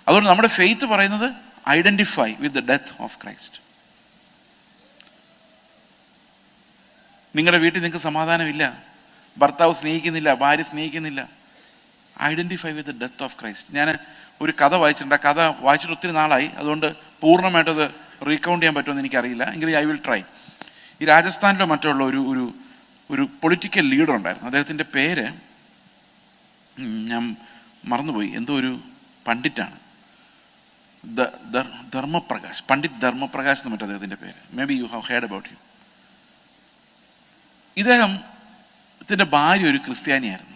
അതുകൊണ്ട് നമ്മുടെ ഫെയ്ത്ത് പറയുന്നത് identify with the death of Christ. നിങ്ങളുടെ വീട്ടിൽ നിങ്ങൾക്ക് സമാധാനമില്ല, ഭർത്താവ് സ്നേഹിക്കുന്നില്ല, ഭാര്യ സ്നേഹിക്കുന്നില്ല, identify with the death of Christ. ഞാൻ ഒരു കഥ വായിച്ചിട്ടുണ്ട്. ആ കഥ വായിച്ചിട്ട് ഒത്തിരി നാളായി, അതുകൊണ്ട് പൂർണ്ണമായിട്ടത് റീകൗണ്ട് ചെയ്യാൻ പറ്റുമെന്ന് എനിക്കറിയില്ല, എങ്കിലും ഐ വിൽ ട്രൈ. ഈ രാജസ്ഥാനിലോ മറ്റുള്ള ഒരു പൊളിറ്റിക്കൽ ലീഡർ ഉണ്ടായിരുന്നു. അദ്ദേഹത്തിൻ്റെ പേര് ഞാൻ മറന്നുപോയി, എന്തോ ഒരു പണ്ഡിറ്റാണ്, ധർമ്മപ്രകാശ്, പണ്ഡിറ്റ് ധർമ്മപ്രകാശ് എന്ന് മറ്റേ അദ്ദേഹത്തിൻ്റെ പേര്. May be you have heard about him. ഇദ്ദേഹത്തിൻ്റെ ഭാര്യ ഒരു ക്രിസ്ത്യാനിയായിരുന്നു.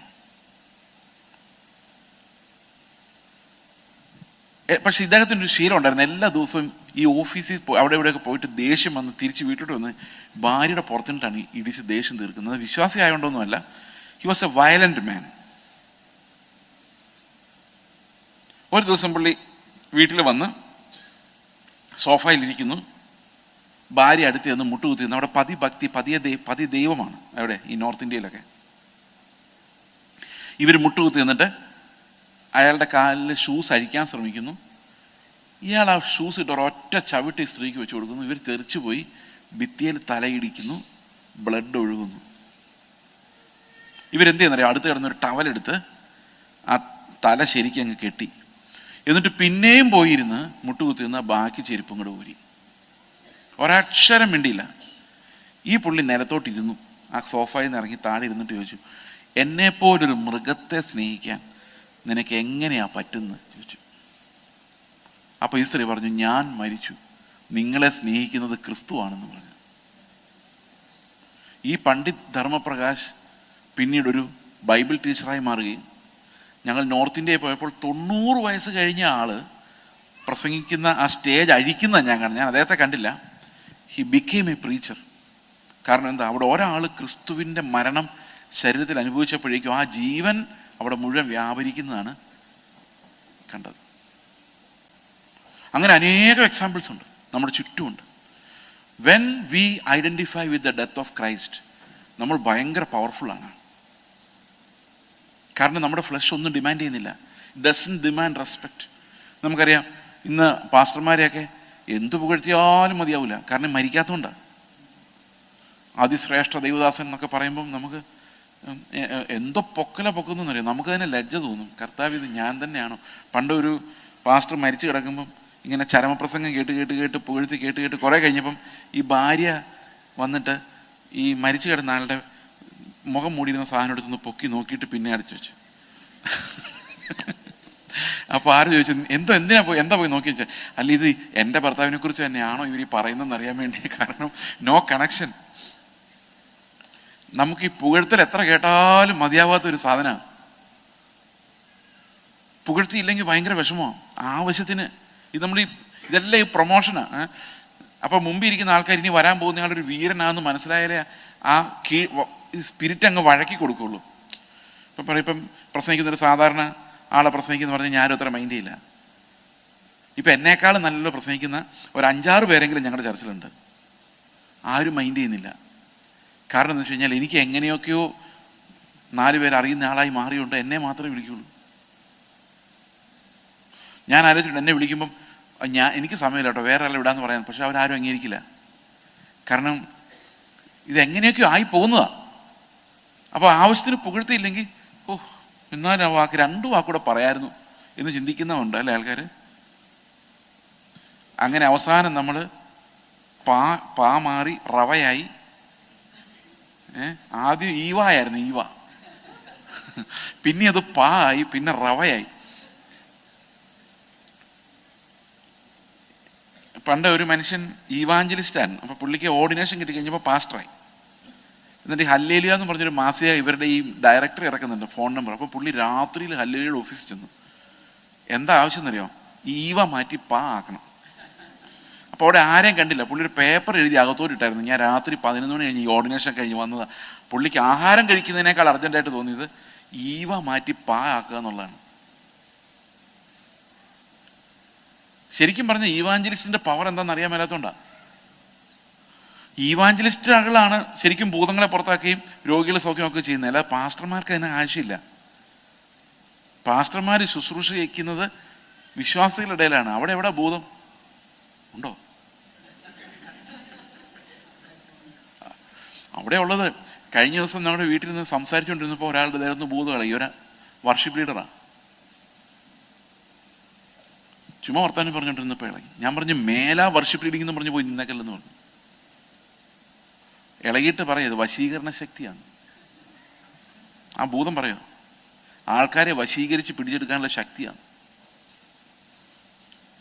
പക്ഷെ ഇദ്ദേഹത്തിൻ്റെ ഒരു ശീലം ഉണ്ടായിരുന്നു, എല്ലാ ദിവസവും ഈ ഓഫീസിൽ അവിടെ ഇവിടെയൊക്കെ പോയിട്ട് ദേഷ്യം വന്ന് തിരിച്ച് വീട്ടിലോട്ട് വന്ന് ഭാര്യയുടെ പുറത്തിട്ടാണ് ഇടിച്ച് ദേഷ്യം തീർക്കുന്നത്. വിശ്വാസി ആയതുകൊണ്ടൊന്നുമല്ല, ഹി വാസ് എ വയലന്റ് മാൻ. ഒരു ദിവസം പുള്ളി വീട്ടിൽ വന്ന് സോഫയിലിരിക്കുന്നു, ഭാര്യ അടുത്ത് ചെന്ന് മുട്ടുകുത്തിരുന്നു. അവിടെ പതിഭക്തി, പതി ദൈവമാണ് അവിടെ ഈ നോർത്ത് ഇന്ത്യയിലൊക്കെ. ഇവർ മുട്ടുകുത്തി നിന്നിട്ട് അയാളുടെ കാലിൽ ഷൂസ് അഴിക്കാൻ ശ്രമിക്കുന്നു. ഇയാൾ ആ ഷൂസ് ഇട്ട് ഒരൊറ്റ ചവിട്ടി സ്ത്രീക്ക് വെച്ച് കൊടുക്കുന്നു. ഇവർ തെറിച്ചു പോയി ഭിത്തിയിൽ തലയിടിക്കുന്നു, ബ്ലഡ് ഒഴുകുന്നു. ഇവരെന്ത് ചെയ്യുന്നറിയാം, അടുത്ത് കിടന്നൊരു ടവലെടുത്ത് ആ തല ശരിക്കും അങ്ങ് കെട്ടി, എന്നിട്ട് പിന്നെയും പോയിരുന്ന് മുട്ടുകുത്തി നിന്ന് ബാക്കി ചെരുപ്പും കൂടെ ഊരി. ഒരക്ഷരം മിണ്ടിയില്ല. ഈ പുള്ളി നിലത്തോട്ടിരുന്നു, ആ സോഫയിൽ നിന്ന് ഇറങ്ങി താഴെ ഇരുന്നിട്ട് ചോദിച്ചു, എന്നെപ്പോലൊരു മൃഗത്തെ സ്നേഹിക്കാൻ നിനക്ക് എങ്ങനെയാ പറ്റുന്നത് ചോദിച്ചു. അപ്പോൾ ഈ സ്ത്രീ പറഞ്ഞു, ഞാൻ മരിച്ചു, നിങ്ങളെ സ്നേഹിക്കുന്നത് ക്രിസ്തുവാണെന്ന് പറഞ്ഞു. ഈ പണ്ഡിറ്റ് ധർമ്മപ്രകാശ് പിന്നീടൊരു ബൈബിൾ ടീച്ചറായി മാറുകയും ഞങ്ങൾ നോർത്ത് ഇന്ത്യയിൽ പോയപ്പോൾ 90 വയസ്സ് കഴിഞ്ഞ ആൾ പ്രസംഗിക്കുന്ന ആ സ്റ്റേജ് അഴിക്കുന്ന ഞാൻ അദ്ദേഹത്തെ കണ്ടില്ല. He became A preacher. കാരണം എന്താ, അവിടെ ഒരാൾ ക്രിസ്തുവിൻ്റെ മരണം ശരീരത്തിൽ അനുഭവിച്ചപ്പോഴേക്കും ആ ജീവൻ അവിടെ മുഴുവൻ വ്യാപരിക്കുന്നതാണ് കണ്ടത്. അങ്ങനെ അനേകം എക്സാമ്പിൾസ് ഉണ്ട്, നമ്മുടെ ചുറ്റുമുണ്ട്. When we identify with the death of Christ, നമ്മൾ ഭയങ്കര പവർഫുള്ളാണ്. കാരണം നമ്മുടെ ഫ്ലഷ് ഒന്നും ഡിമാൻഡ് ചെയ്യുന്നില്ല. Doesn't demand respect. നമുക്കറിയാം, ഇന്ന് പാസ്റ്റർമാരെയൊക്കെ എന്തു പുകഴ്ത്തിയാലും മതിയാവില്ല, കാരണം മരിക്കാത്തതുകൊണ്ടാണ്. അതിശ്രേഷ്ഠ ദൈവദാസൻ എന്നൊക്കെ പറയുമ്പം നമുക്ക് എന്തോ പൊക്കുന്നറിയാം, നമുക്ക് തന്നെ ലജ്ജ തോന്നും. കർത്താവ്, ഇത് ഞാൻ തന്നെയാണോ? പണ്ട് ഒരു പാസ്റ്റർ മരിച്ചു കിടക്കുമ്പം ഇങ്ങനെ ചരമപ്രസംഗം കേട്ട് പുകഴ്ത്തി കേട്ട് കുറേ കഴിഞ്ഞപ്പം ഈ ഭാര്യ വന്നിട്ട് ഈ മരിച്ചു കിടന്ന ആളുടെ മുഖം മൂടിയിരുന്ന സാധനം എടുത്തൊന്ന് പൊക്കി നോക്കിയിട്ട് പിന്നെ അടച്ചു വെച്ചു. അപ്പോൾ ആര് ചോദിച്ചു, എന്താ പോയി നോക്കി വെച്ചാൽ, അല്ല ഇത് എൻ്റെ ഭർത്താവിനെ കുറിച്ച് തന്നെയാണോ ഇവർ പറയുന്നതെന്ന് അറിയാൻ വേണ്ടി. കാരണം നോ കണക്ഷൻ. നമുക്ക് ഈ പുകഴ്ത്തൽ എത്ര കേട്ടാലും മതിയാവാത്തൊരു സാധനമാണ്. പുകഴ്ത്തിയില്ലെങ്കിൽ ഭയങ്കര വിഷമമാണ്. ആവശ്യത്തിന് ഇത് ഇതെല്ലാം ഈ പ്രൊമോഷനാണ്. അപ്പം മുമ്പിൽ ഇരിക്കുന്ന ആൾക്കാർ ഇനി വരാൻ പോകുന്ന ആളൊരു വീരനാണെന്ന് മനസ്സിലായാലേ ആ സ്പിരിറ്റ് അങ്ങ് വഴക്കി കൊടുക്കുള്ളൂ. ഇപ്പം പ്രസംഗിക്കുന്നൊരു സാധാരണ ആളെ പ്രസംഗിക്കുന്ന പറഞ്ഞാൽ ഞാനും അത്ര മൈൻഡ് ചെയ്യില്ല. ഇപ്പം എന്നേക്കാളും നല്ലല്ലോ പ്രസംഗിക്കുന്ന ഒരു 5-6 പേരെങ്കിലും ഞങ്ങളുടെ ചർച്ചിലുണ്ട്, ആരും മൈൻഡ് ചെയ്യുന്നില്ല. കാരണം എന്താ വെച്ച് കഴിഞ്ഞാൽ എനിക്ക് എങ്ങനെയൊക്കെയോ 4 പേര് അറിയുന്ന ആളായി മാറിയുണ്ട്, എന്നെ മാത്രമേ വിളിക്കുള്ളൂ. ഞാൻ ആലോചിച്ചിട്ടുണ്ട്, എന്നെ വിളിക്കുമ്പം എനിക്ക് സമയമില്ല കേട്ടോ, വേറെ ആളെ വിടാന്ന് പറയാൻ. പക്ഷെ അവരാരും അംഗീകരിക്കില്ല. കാരണം ഇതെങ്ങനെയൊക്കെയോ ആയി പോകുന്നതാണ്. അപ്പോൾ ആവശ്യത്തിന് പുകഴ്ത്തിയില്ലെങ്കിൽ എന്നാലും ആ വാക്ക് 2 വാക്കൂടെ പറയായിരുന്നു എന്ന് ചിന്തിക്കുന്നതുണ്ട് അല്ലേ ആൾക്കാർ. അങ്ങനെ അവസാനം നമ്മൾ പാ മാറി റവയായി. ആദ്യം ഈവായിരുന്നു, ഈവ, പിന്നെ അത് പാ ആയി, പിന്നെ റവയായി. പണ്ട് ഒരു മനുഷ്യൻ ഈവാഞ്ചലിസ്റ്റായിരുന്നു. അപ്പോൾ പുള്ളിക്ക് ഓർഡിനേഷൻ കിട്ടി കഴിഞ്ഞപ്പോൾ പാസ്റ്ററായി. എന്നിട്ട് ഹല്ലേലൂയ എന്ന് പറഞ്ഞൊരു മാസിക ഇവരുടെ ഈ ഡയറക്ടർ ഇറക്കുന്നുണ്ട്, ഫോൺ നമ്പർ. അപ്പോൾ പുള്ളി രാത്രിയിൽ ഹല്ലേലൂയയുടെ ഓഫീസിൽ ചെന്നു. എന്താ ആവശ്യം എന്നറിയോ, ഈവ മാറ്റി പാ ആക്കണം. അപ്പോൾ അവിടെ ആരെയും കണ്ടില്ല. പുള്ളി ഒരു പേപ്പർ എഴുതി അകത്തോട്ടിട്ടായിരുന്നു, ഞാൻ രാത്രി 11 മണി കഴിഞ്ഞ് ഈ ഓർഡിനേഷൻ കഴിഞ്ഞ് വന്നതാണ്. പുള്ളിക്ക് ആഹാരം കഴിക്കുന്നതിനേക്കാൾ അർജൻറ്റായിട്ട് തോന്നിയത് ഈവ മാറ്റി പാ ആക്കുക എന്നുള്ളതാണ്. ശരിക്കും പറഞ്ഞ ഈവാഞ്ചലിസ്റ്റിന്റെ പവർ എന്താണെന്ന് അറിയാൻ മേലാത്തോണ്ടാണ്. ഈവാഞ്ചലിസ്റ്റുകളാണ് ശരിക്കും ഭൂതങ്ങളെ പുറത്താക്കുകയും രോഗികളെ സൗഖ്യമൊക്കെ ചെയ്യുന്നത്. അല്ലാതെ പാസ്റ്റർമാർക്ക് അതിന് ആവശ്യമില്ല. പാസ്റ്റർമാർ ശുശ്രൂഷ ചെയ്യിക്കുന്നത് വിശ്വാസികളുടെ ഇടയിലാണ്. അവിടെ എവിടെ ഭൂതം? ഉണ്ടോ? അവിടെ ഉള്ളത് കഴിഞ്ഞ ദിവസം നമ്മുടെ വീട്ടിൽ നിന്ന് സംസാരിച്ചുകൊണ്ടിരുന്നപ്പോൾ ഒരാളുടെ ദേഹത്ത് ഭൂതം കളയും. ഒരു വർഷിപ്പ് ലീഡറാണ്. ചുമ്മാ വർത്താനം പറഞ്ഞുകൊണ്ടിരുന്നപ്പോൾ ഇളകി. ഞാൻ പറഞ്ഞു മേലാ വർഷിപ്പ് ലീഡിംഗ് എന്ന് പറഞ്ഞു പോയി നിന്നേക്കല്ലെന്ന് പറഞ്ഞു. ഇളകിയിട്ട് പറയത് വശീകരണ ശക്തിയാണ്. ആ ഭൂതം പറയോ ആൾക്കാരെ വശീകരിച്ച് പിടിച്ചെടുക്കാനുള്ള ശക്തിയാണ്.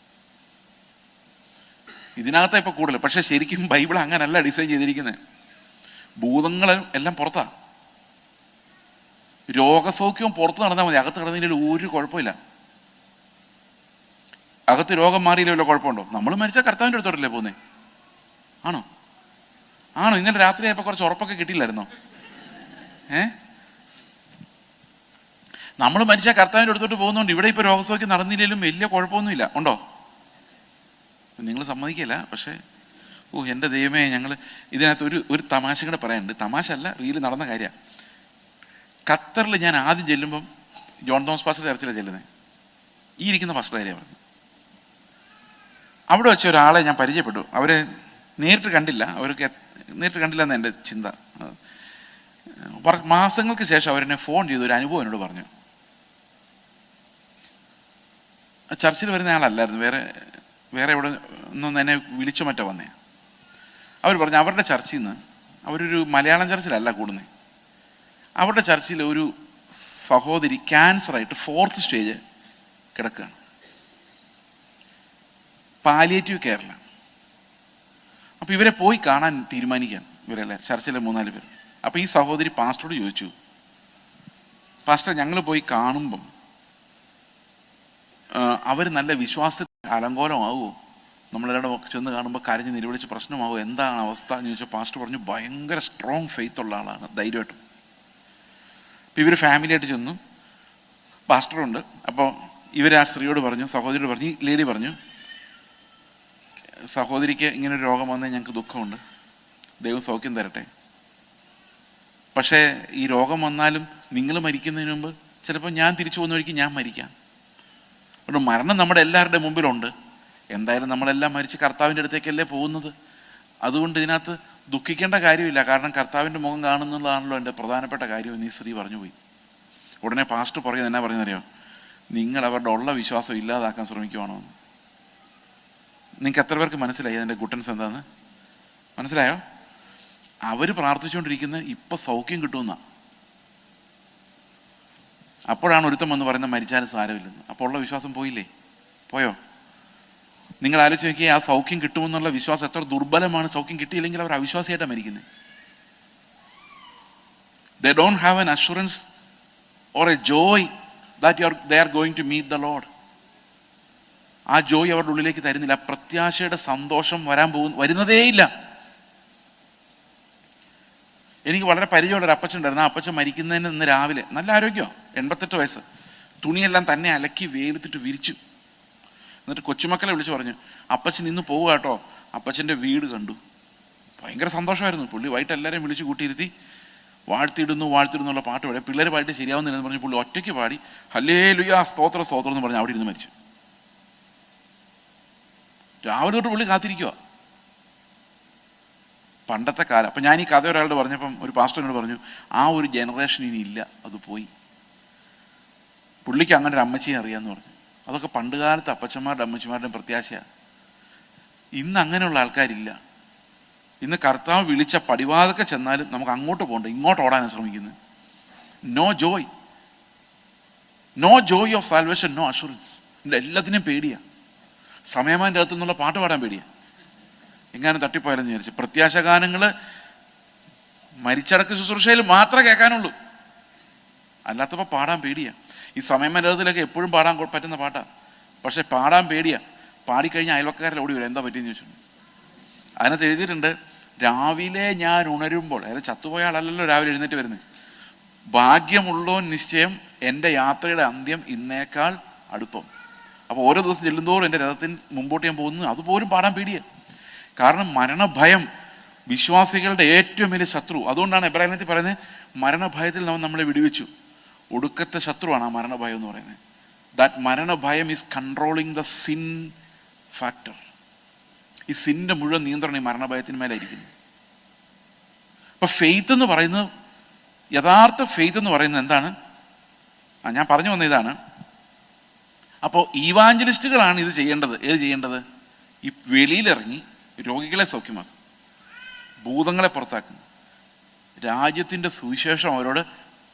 ഇതിനകത്ത് ഇപ്പൊ കൂടുതൽ. പക്ഷെ ശരിക്കും ബൈബിൾ അങ്ങനല്ല ഡിസൈൻ ചെയ്തിരിക്കുന്നത്. ഭൂതങ്ങൾ എല്ലാം പുറത്താ. രോഗസൗഖ്യവും പുറത്ത് നടന്നാൽ മതി, അകത്ത് കിടന്നതിൽ ഒരു കുഴപ്പമില്ല. അകത്ത് രോഗം മാറിയില്ലല്ലോ, കുഴപ്പമുണ്ടോ? നമ്മൾ മരിച്ചാൽ കർത്താവിൻ്റെ അടുത്തോട്ടല്ലേ പോകുന്നേ? ആണോ? ഇന്നലെ രാത്രി ആയപ്പോൾ കുറച്ച് ഉറപ്പൊക്കെ കിട്ടിയില്ലായിരുന്നോ? നമ്മൾ മരിച്ചാൽ കർത്താവിൻ്റെ അടുത്തോട്ട് പോകുന്നതുകൊണ്ട് ഇവിടെ ഇപ്പോൾ രോഗസൗഖ്യം നടന്നില്ലെങ്കിലും വലിയ കുഴപ്പമൊന്നുമില്ല. ഉണ്ടോ? നിങ്ങൾ സമ്മതിക്കില്ല. പക്ഷേ എൻ്റെ ദൈവമേ, ഞങ്ങൾ ഇതിനകത്ത് ഒരു തമാശ കൂടെ പറയാനുണ്ട്. തമാശ അല്ല, റിയൽ നടന്ന കാര്യമാണ്. ഖത്തറിൽ ഞാൻ ആദ്യം ചെല്ലുമ്പം ജോൺ തോമസ് പാസ്റ്റർ ചർച്ചിലാണ് ചെല്ലുന്നത്. ഈ ഇരിക്കുന്ന പാസ്റ്റർ കാര്യമാണ് പറഞ്ഞു. അവിടെ വെച്ച ഒരാളെ ഞാൻ പരിചയപ്പെട്ടു. അവരെ നേരിട്ട് കണ്ടില്ല, എന്ന് എൻ്റെ ചിന്ത. മാസങ്ങൾക്ക് ശേഷം അവരെന്നെ ഫോൺ ചെയ്ത് ഒരു അനുഭവം എന്നോട് പറഞ്ഞു. ചർച്ചിൽ വരുന്ന ആളല്ലായിരുന്നു, വേറെ എവിടെ നിന്നൊന്ന് എന്നെ വിളിച്ചു മറ്റോ വന്നേ. അവർ പറഞ്ഞു അവരുടെ ചർച്ചിൽ നിന്ന്, അവരൊരു മലയാളം ചർച്ചിലല്ല കൂടുന്നത്, അവരുടെ ചർച്ചിൽ ഒരു സഹോദരി ക്യാൻസറായിട്ട് 4th സ്റ്റേജ് കിടക്കുകയാണ്. പാലിയേറ്റീവ് കെയറിലാണ്. അപ്പോൾ ഇവരെ പോയി കാണാൻ തീരുമാനിക്കാൻ ഇവരല്ലേ ചർച്ചിലെ 3-4 പേർ. അപ്പോൾ ഈ സഹോദരി പാസ്റ്ററോട് ചോദിച്ചു, പാസ്റ്റർ ഞങ്ങൾ പോയി കാണുമ്പം അവർ നല്ല വിശ്വാസത്തിൽ അലങ്കോലമാവുമോ? നമ്മളെല്ലാവരും ചെന്ന് കാണുമ്പോൾ കരഞ്ഞ് നിലവിളിച്ച് പ്രശ്നമാവുമോ? എന്താണ് അവസ്ഥ എന്ന് ചോദിച്ചാൽ പാസ്റ്റർ പറഞ്ഞു ഭയങ്കര സ്ട്രോങ് ഫെയ്ത്ത് ഉള്ള ആളാണ്, ധൈര്യമായിട്ടും. അപ്പോൾ ഇവർ ഫാമിലിയായിട്ട് ചെന്നു, പാസ്റ്ററുണ്ട്. അപ്പോൾ ഇവർ ആ സ്ത്രീയോട് പറഞ്ഞു, സഹോദരിയോട് പറഞ്ഞു, ഈ ലേഡി പറഞ്ഞു, സഹോദരിക്ക് ഇങ്ങനൊരു രോഗം വന്നാൽ ഞങ്ങൾക്ക് ദുഃഖമുണ്ട്, ദൈവം സൗഖ്യം തരട്ടെ. പക്ഷേ ഈ രോഗം വന്നാലും നിങ്ങൾ മരിക്കുന്നതിന് മുമ്പ് ചിലപ്പോൾ ഞാൻ തിരിച്ചു പോകുന്ന വഴിക്ക് ഞാൻ മരിക്കാം. അതുകൊണ്ട് മരണം നമ്മുടെ എല്ലാവരുടെ മുമ്പിലുണ്ട്. എന്തായാലും നമ്മളെല്ലാം മരിച്ച് കർത്താവിൻ്റെ അടുത്തേക്കല്ലേ പോകുന്നത്. അതുകൊണ്ട് ഇതിനകത്ത് ദുഃഖിക്കേണ്ട കാര്യമില്ല, കാരണം കർത്താവിൻ്റെ മുഖം കാണുന്നതാണല്ലോ എൻ്റെ പ്രധാനപ്പെട്ട കാര്യം എന്ന് ഈ സ്ത്രീ പറഞ്ഞു പോയി. ഉടനെ പാസ്റ്റർ പറയുന്നത് എന്നാ പറയുന്നറിയോ? നിങ്ങൾ അവരുടെ ഉള്ള വിശ്വാസം ഇല്ലാതാക്കാൻ ശ്രമിക്കുവാണോ? നിങ്ങൾക്ക് എത്ര പേർക്ക് മനസ്സിലായി അതിൻ്റെ ഗുട്ടൻസ് എന്താന്ന്? മനസ്സിലായോ? അവർ പ്രാർത്ഥിച്ചുകൊണ്ടിരിക്കുന്ന ഇപ്പം സൗഖ്യം കിട്ടുമെന്നാണ്. അപ്പോഴാണ് ഒരുത്തം വന്ന് പറയുന്നത് മരിച്ചാലും സാരമില്ലെന്ന്. അപ്പോൾ ഉള്ള വിശ്വാസം പോയോ? നിങ്ങൾ ആലോചിച്ച് നോക്കിയാൽ ആ സൗഖ്യം കിട്ടുമെന്നുള്ള വിശ്വാസം എത്ര ദുർബലമാണ്. സൗഖ്യം കിട്ടിയില്ലെങ്കിൽ അവർ അവിശ്വാസിയായിട്ടാണ് മരിക്കുന്നത്. They don't have an assurance or a joy that they are going to meet the Lord. ആ ജോയ് അവരുടെ ഉള്ളിലേക്ക് തരുന്നില്ല. പ്രത്യാശയുടെ സന്തോഷം വരുന്നതേയില്ല. എനിക്ക് വളരെ പരിചയമുള്ളൊരു അപ്പച്ചൻ ഉണ്ടായിരുന്നു. ആ അപ്പച്ചൻ മരിക്കുന്നതിന് ഇന്ന് രാവിലെ നല്ല ആരോഗ്യമാണ്, 88 വയസ്സ്. തുണിയെല്ലാം തന്നെ അലക്കി വെയിലത്തിട്ട് വിരിച്ചു. എന്നിട്ട് കൊച്ചുമക്കളെ വിളിച്ച് പറഞ്ഞു, അപ്പച്ചൻ ഇന്ന് പോവുക കേട്ടോ. അപ്പച്ചൻ്റെ വീട് കണ്ടു, ഭയങ്കര സന്തോഷമായിരുന്നു. പുള്ളി വൈകിട്ട് എല്ലാവരെയും വിളിച്ച് കൂട്ടിയിരുത്തി വാഴ്ത്തിയിടുന്നുള്ള പാട്ട് പാടി. പിള്ളേർ പാടിയിട്ട് ശരിയാവുന്നില്ലെന്ന് പറഞ്ഞ് പുള്ളി ഒറ്റയ്ക്ക് പാടി ഹല്ലേലൂയ സ്തോത്രം സ്തോത്രം എന്ന് പറഞ്ഞ് അവിടെ ഇരുന്ന് മരിച്ചു. രാവിലെ തൊട്ട് പുള്ളി കാത്തിരിക്കുക. പണ്ടത്തെ കാലം. അപ്പം ഞാൻ ഈ കഥ ഒരാളോട് പറഞ്ഞപ്പം ഒരു പാസ്റ്ററിനോട് പറഞ്ഞു, ആ ഒരു ജനറേഷൻ ഇനി ഇല്ല, അത് പോയി. പുള്ളിക്ക് അങ്ങനെ ഒരു അമ്മച്ചിയെ അറിയാമെന്ന് പറഞ്ഞു. അതൊക്കെ പണ്ട് കാലത്ത് അപ്പച്ചന്മാരുടെ അമ്മച്ചിമാരുടെയും പ്രത്യാശയാണ്. ഇന്ന് അങ്ങനെയുള്ള ആൾക്കാരില്ല. ഇന്ന് കർത്താവ് വിളിച്ച പടിവാതൊക്കെ ചെന്നാലും നമുക്ക് അങ്ങോട്ട് പോകണ്ട, ഇങ്ങോട്ട് ഓടാനാണ് ശ്രമിക്കുന്നത്. No joy of salvation, no assurance. എല്ലാത്തിനും പേടിയാണ്. സമയമാൻ്റെ അകത്തു നിന്നുള്ള പാട്ട് പാടാൻ പേടിയാണ്, എങ്ങാനും തട്ടിപ്പോയാലെന്ന് വിചാരിച്ച്. പ്രത്യാശ ഗാനങ്ങൾ മരിച്ചടക്ക് ശുശ്രൂഷയിൽ മാത്രമേ കേൾക്കാനുള്ളൂ, അല്ലാത്തപ്പോൾ പാടാൻ പേടിയാണ്. ഈ സമയമനോഹത്തിലൊക്കെ എപ്പോഴും പാടാൻ പറ്റുന്ന പാട്ടാണ്, പക്ഷെ പാടാൻ പേടിയാണ്. പാടിക്കഴിഞ്ഞാൽ അയൽവക്കാരെല്ലാം ഓടി വരും, എന്താ പറ്റിയെന്ന് ചോദിച്ചു. അതിനകത്ത് എഴുതിയിട്ടുണ്ട്, രാവിലെ ഞാൻ ഉണരുമ്പോൾ, അതായത് ചത്തുപോയ ആളല്ലല്ലോ രാവിലെ എഴുന്നേറ്റ് വരുന്നത്, ഭാഗ്യമുള്ളോ നിശ്ചയം എൻ്റെ യാത്രയുടെ അന്ത്യം ഇന്നേക്കാൾ അടുപ്പം. അപ്പോൾ ഓരോ ദിവസം ചെല്ലുന്തോറും എൻ്റെ രഥത്തിന് മുമ്പോട്ട് ഞാൻ പോകുന്നു, അതുപോലും പാടാൻ പേടിയാണ്. കാരണം മരണഭയം വിശ്വാസികളുടെ ഏറ്റവും വലിയ ശത്രു. അതുകൊണ്ടാണ് എബ്രാഹിം പറയുന്നത്, മരണഭയത്തിൽ നമ്മളെ വിടുവിച്ചു. ഒടുക്കത്തെ ശത്രുവാണ് ആ മരണഭയം എന്ന് പറയുന്നത്. ദാറ്റ് മരണഭയം is controlling the sin factor. ഈ സിൻ്റെ മുഴുവൻ നിയന്ത്രണം ഈ മരണഭയത്തിന് മേലായിരിക്കുന്നു. അപ്പൊ ഫെയ്ത്ത് എന്ന് പറയുന്നത്, യഥാർത്ഥ ഫെയ്ത്ത് എന്ന് പറയുന്നത് എന്താണ്? ഞാൻ പറഞ്ഞു വന്ന ഇതാണ്. അപ്പോൾ ഈവാഞ്ചലിസ്റ്റുകളാണ് ഇത് ചെയ്യേണ്ടത്. ഏത് ചെയ്യേണ്ടത്? ഈ വെളിയിലിറങ്ങി രോഗികളെ സൗഖ്യമാക്കും, ഭൂതങ്ങളെ പുറത്താക്കും, രാജ്യത്തിൻ്റെ സുവിശേഷം അവരോട്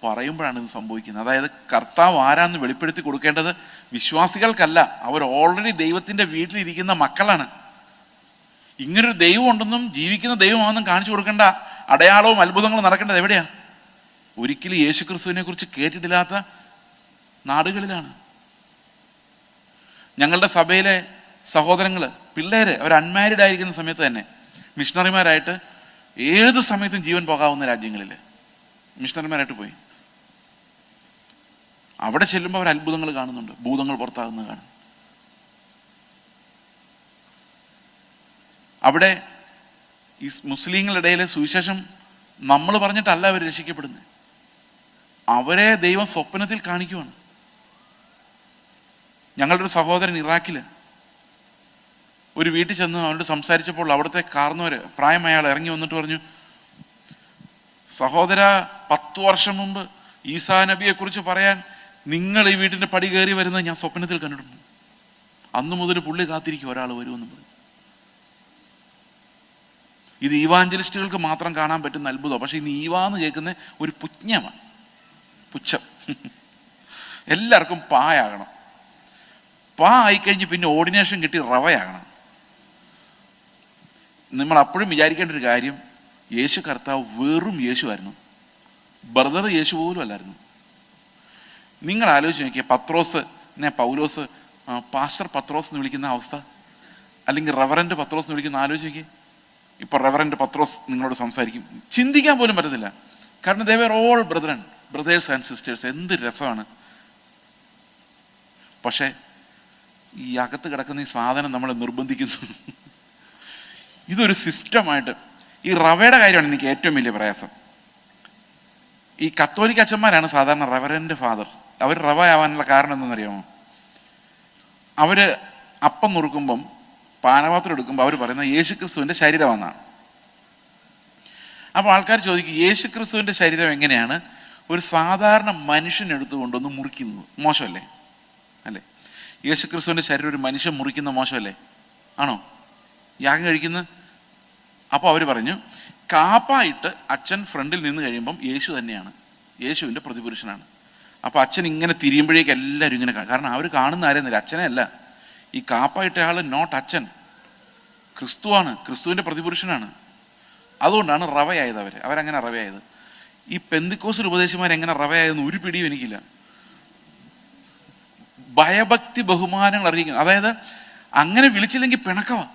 പറയുമ്പോഴാണ് ഇത് സംഭവിക്കുന്നത്. അതായത് കർത്താവ് ആരാന്ന് വെളിപ്പെടുത്തി കൊടുക്കേണ്ടത് വിശ്വാസികൾക്കല്ല, അവർ ഓൾറെഡി ദൈവത്തിൻ്റെ വീട്ടിലിരിക്കുന്ന മക്കളാണ്. ഇങ്ങനൊരു ദൈവം ഉണ്ടെന്നും ജീവിക്കുന്ന ദൈവമാണെന്നും കാണിച്ചു കൊടുക്കേണ്ട അടയാളവും അത്ഭുതങ്ങളും നടക്കേണ്ടത് എവിടെയാ? ഒരിക്കലും യേശുക്രിസ്തുവിനെ കുറിച്ച് കേട്ടിട്ടില്ലാത്ത നാടുകളിലാണ്. ഞങ്ങളുടെ സഭയിലെ സഹോദരങ്ങൾ, പിള്ളേര്, അവർ അൺമാരീഡ് ആയിരിക്കുന്ന സമയത്ത് തന്നെ മിഷണറിമാരായിട്ട് ഏത് സമയത്തും ജീവൻ പോകാവുന്ന രാജ്യങ്ങളിൽ മിഷണറിമാരായിട്ട് പോയി. അവിടെ ചെല്ലുമ്പോൾ അവർ അത്ഭുതങ്ങൾ കാണുന്നുണ്ട്, ഭൂതങ്ങൾ പുറത്താകുന്നത് കാണും. അവിടെ ഈ മുസ്ലിങ്ങളുടെ ഇടയിൽ സുവിശേഷം നമ്മൾ പറഞ്ഞിട്ടല്ല അവർ രക്ഷിക്കപ്പെടുന്നത്, അവരെ ദൈവം സ്വപ്നത്തിൽ കാണിക്കുവാണ്. ഞങ്ങളുടെ ഒരു സഹോദരൻ ഇറാഖിൽ ഒരു വീട്ടിൽ ചെന്ന് അവരോട് സംസാരിച്ചപ്പോൾ അവിടുത്തെ കാർന്നവര്, പ്രായമായ ആൾ ഇറങ്ങി വന്നിട്ട് പറഞ്ഞു, സഹോദര, 10 വർഷം മുമ്പ് ഈസാ നബിയെ കുറിച്ച് പറയാൻ നിങ്ങൾ ഈ വീട്ടിൻ്റെ പടി കയറി വരുന്നത് ഞാൻ സ്വപ്നത്തിൽ കണ്ടിട്ടുണ്ട്. അന്ന് മുതൽ പുള്ളി കാത്തിരിക്കും ഒരാൾ വരുമെന്ന് പറഞ്ഞു. ഇത് ഈവാഞ്ചലിസ്റ്റുകൾക്ക് മാത്രം കാണാൻ പറ്റുന്ന അത്ഭുതം. പക്ഷെ ഇന്ന് ഈവാന്ന് കേൾക്കുന്ന ഒരു പുച്ഛമാണ്, പുച്ഛം. എല്ലാവർക്കും പായാകണം. പാ ആയിക്കഴിഞ്ഞ് പിന്നെ ഓർഡിനേഷൻ കിട്ടി റവയാകണം. നമ്മൾ അപ്പോഴും വിചാരിക്കേണ്ട ഒരു കാര്യം, യേശു കർത്താവ് വെറും യേശു ആയിരുന്നു, ബ്രദർ യേശു പോലും അല്ലായിരുന്നു. നിങ്ങൾ ആലോചിച്ച് നോക്കിയാൽ പത്രോസിനെ പൗലോസ് പാസ്റ്റർ പത്രോസ് എന്ന് വിളിക്കുന്ന അവസ്ഥ, അല്ലെങ്കിൽ റെവറൻഡ് പത്രോസ് എന്ന് വിളിക്കുന്ന ആലോചിച്ച് നോക്കിയേ. ഇപ്പോൾ റെവറൻഡ് പത്രോസ് നിങ്ങളോട് സംസാരിക്കും, ചിന്തിക്കാൻ പോലും പറ്റത്തില്ല. കാരണം they were all brothers and sisters. എന്ത് രസമാണ്. പക്ഷേ ഈ അകത്ത് കിടക്കുന്ന ഈ സാധനം നമ്മളെ നിർബന്ധിക്കുന്നു. ഇതൊരു സിസ്റ്റമായിട്ട്. ഈ റവയുടെ കാര്യമാണ് എനിക്ക് ഏറ്റവും വലിയ പ്രയാസം. ഈ കത്തോലിക്ക അച്ഛന്മാരാണ് സാധാരണ റെവറൻഡ് ഫാദർ. അവർ റവ ആവാനുള്ള കാരണം എന്തെന്നറിയാമോ? അവർ അപ്പം നുറുക്കുമ്പം, പാനപാത്രം എടുക്കുമ്പോൾ അവർ പറയുന്നത് യേശുക്രിസ്തുവിൻ്റെ ശരീരമെന്നാണ്. അപ്പോൾ ആൾക്കാർ ചോദിക്കും, യേശുക്രിസ്തുവിൻ്റെ ശരീരം എങ്ങനെയാണ് ഒരു സാധാരണ മനുഷ്യനെടുത്തുകൊണ്ടൊന്ന് മുറിക്കുന്നത്? മോശമല്ലേ? അല്ലേ? യേശുക്രിസ്തുവിൻ്റെ ശരീരം ഒരു മനുഷ്യൻ മുറിക്കുന്ന മോശമല്ലേ? ആണോ? യാഗം കഴിക്കുന്നത്. അപ്പോൾ അവർ പറഞ്ഞു, കാപ്പായിട്ട് അച്ഛൻ ഫ്രണ്ടിൽ നിന്ന് കഴിയുമ്പം യേശു തന്നെയാണ്, യേശുവിൻ്റെ പ്രതിപുരുഷനാണ്. അപ്പോൾ അച്ഛൻ ഇങ്ങനെ തിരിയുമ്പോഴേക്ക് എല്ലാവരും ഇങ്ങനെ, കാരണം അവർ കാണുന്ന ആരെന്നില്ല, അച്ഛനെ അല്ല. ഈ കാപ്പായിട്ട ആൾ നോട്ട് അച്ഛൻ, ക്രിസ്തുവാണ്, ക്രിസ്തുവിൻ്റെ പ്രതിപുരുഷനാണ്. അതുകൊണ്ടാണ് റവയായത്. അവരങ്ങനെ റവയായത്. ഈ പെന്തിക്കോസ്തൽ ഉപദേശിമാരെങ്ങനെ റവയായതെന്ന് ഒരു പിടിയും എനിക്കില്ല. ഭയഭക്തി ബഹുമാനങ്ങൾ അറിയിക്കുന്നു. അതായത് അങ്ങനെ വിളിച്ചില്ലെങ്കിൽ പിണക്കവാ.